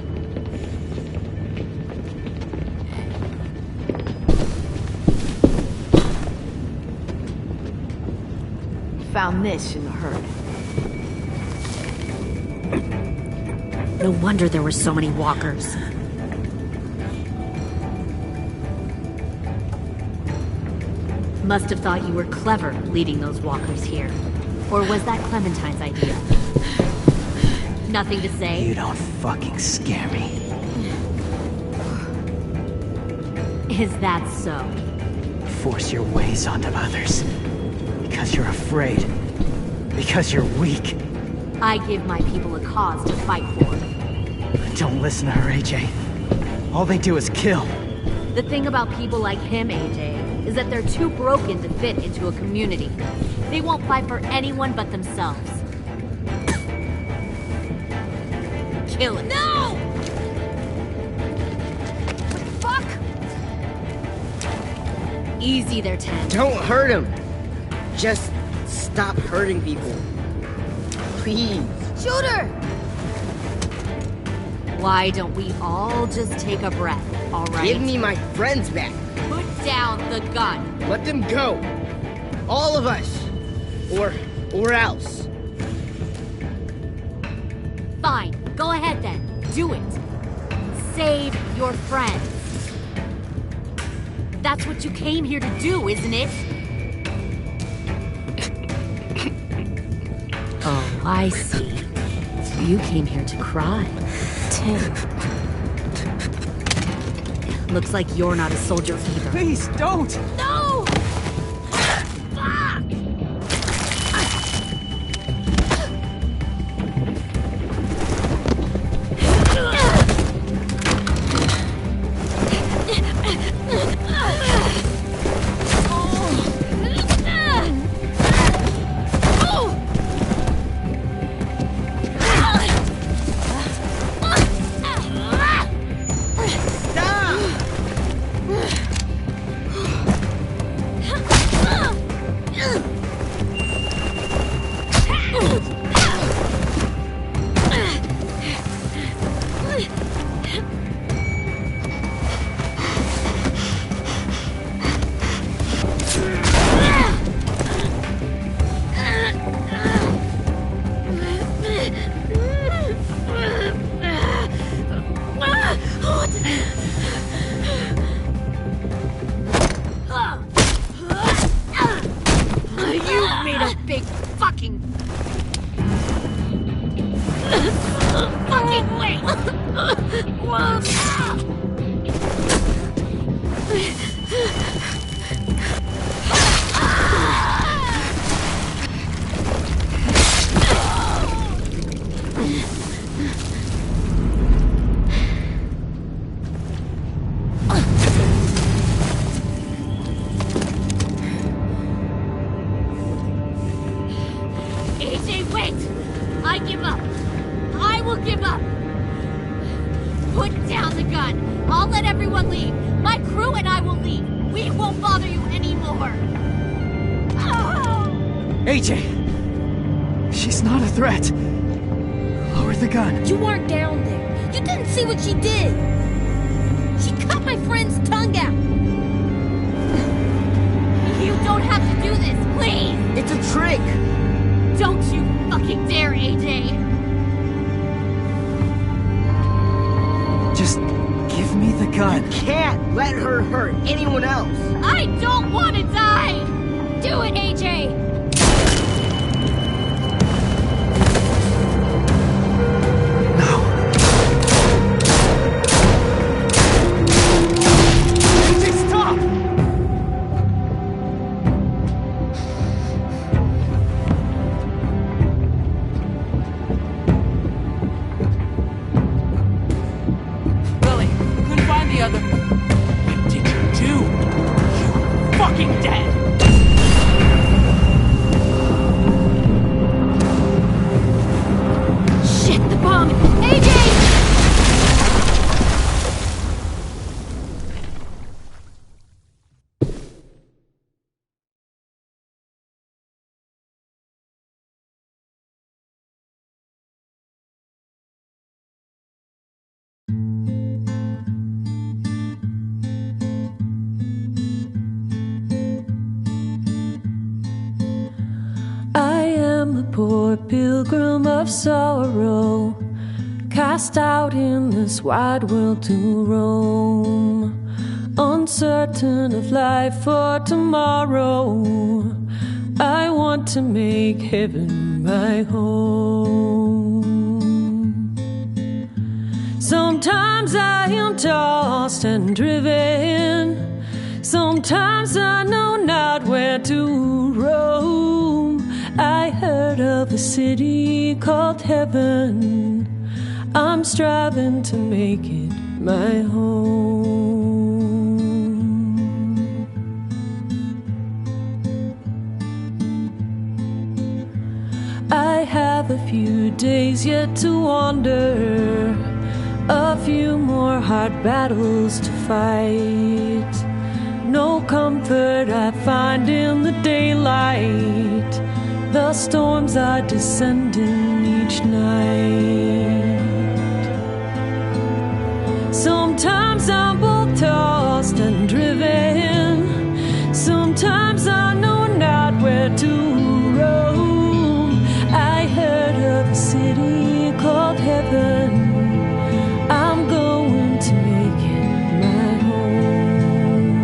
Speaker 7: Found this in the herd.
Speaker 13: No wonder there were so many walkers. Must have thought you were clever leading those walkers here. Or was that Clementine's idea? Nothing to say?
Speaker 9: You don't fucking scare me.
Speaker 13: Is that so?
Speaker 9: Force your ways onto others. Because you're afraid. Because you're weak.
Speaker 13: I give my people a cause to fight for.
Speaker 9: Don't listen to her, AJ. All they do is kill.
Speaker 13: The thing about people like him, AJ, is that they're too broken to fit into a community. They won't fight for anyone but themselves. Kill it.
Speaker 2: No! Fuck!
Speaker 13: Easy there, 10.
Speaker 10: Don't hurt him. Just stop hurting people. Please.
Speaker 2: Shoot her!
Speaker 13: Why don't we all just take a breath, all right?
Speaker 10: Give me my friends back.
Speaker 13: Put down the gun.
Speaker 10: Let them go. All of us. Or else.
Speaker 13: Fine. Go ahead then. Do it. Save your friends. That's what you came here to do, isn't it? Oh, I see. You came here to cry.
Speaker 3: Tim.
Speaker 13: Looks like you're not a soldier either.
Speaker 9: Please, don't!
Speaker 2: No! AJ, wait! I give up. I will give up. Put down the gun. I'll let everyone leave. My crew and I will leave. We won't bother you anymore.
Speaker 9: AJ! She's not a threat. Lower the gun.
Speaker 2: You weren't down there. You didn't see what she did. She cut my friend's tongue out.
Speaker 13: You don't have to do this, please!
Speaker 10: It's a trick!
Speaker 13: Don't you fucking dare, AJ!
Speaker 9: Just give me the gun.
Speaker 10: You can't let her hurt anyone else.
Speaker 13: I don't want to die! Do it, AJ!
Speaker 8: Poor pilgrim of sorrow, cast out in this wide world to roam, uncertain of life for tomorrow. I want to make heaven my home. Sometimes
Speaker 17: Sometimes I am tossed and driven. Sometimes I know not where to roam. I heard of a city called heaven. I'm striving to make it my home. I have a few days yet to wander, a few more hard battles to fight. No comfort I find in the daylight. The storms are descending each night. Sometimes I'm both tossed and driven. Sometimes I know not where to roam. I heard of a city called heaven. I'm going to make it my home.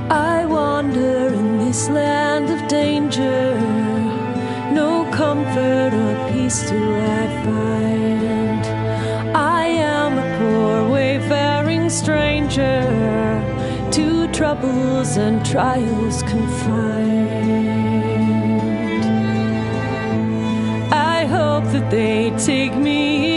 Speaker 17: I wander in this land of danger. No comfort or peace do I find. I am a poor wayfaring stranger, to troubles and trials confined. I hope that they take me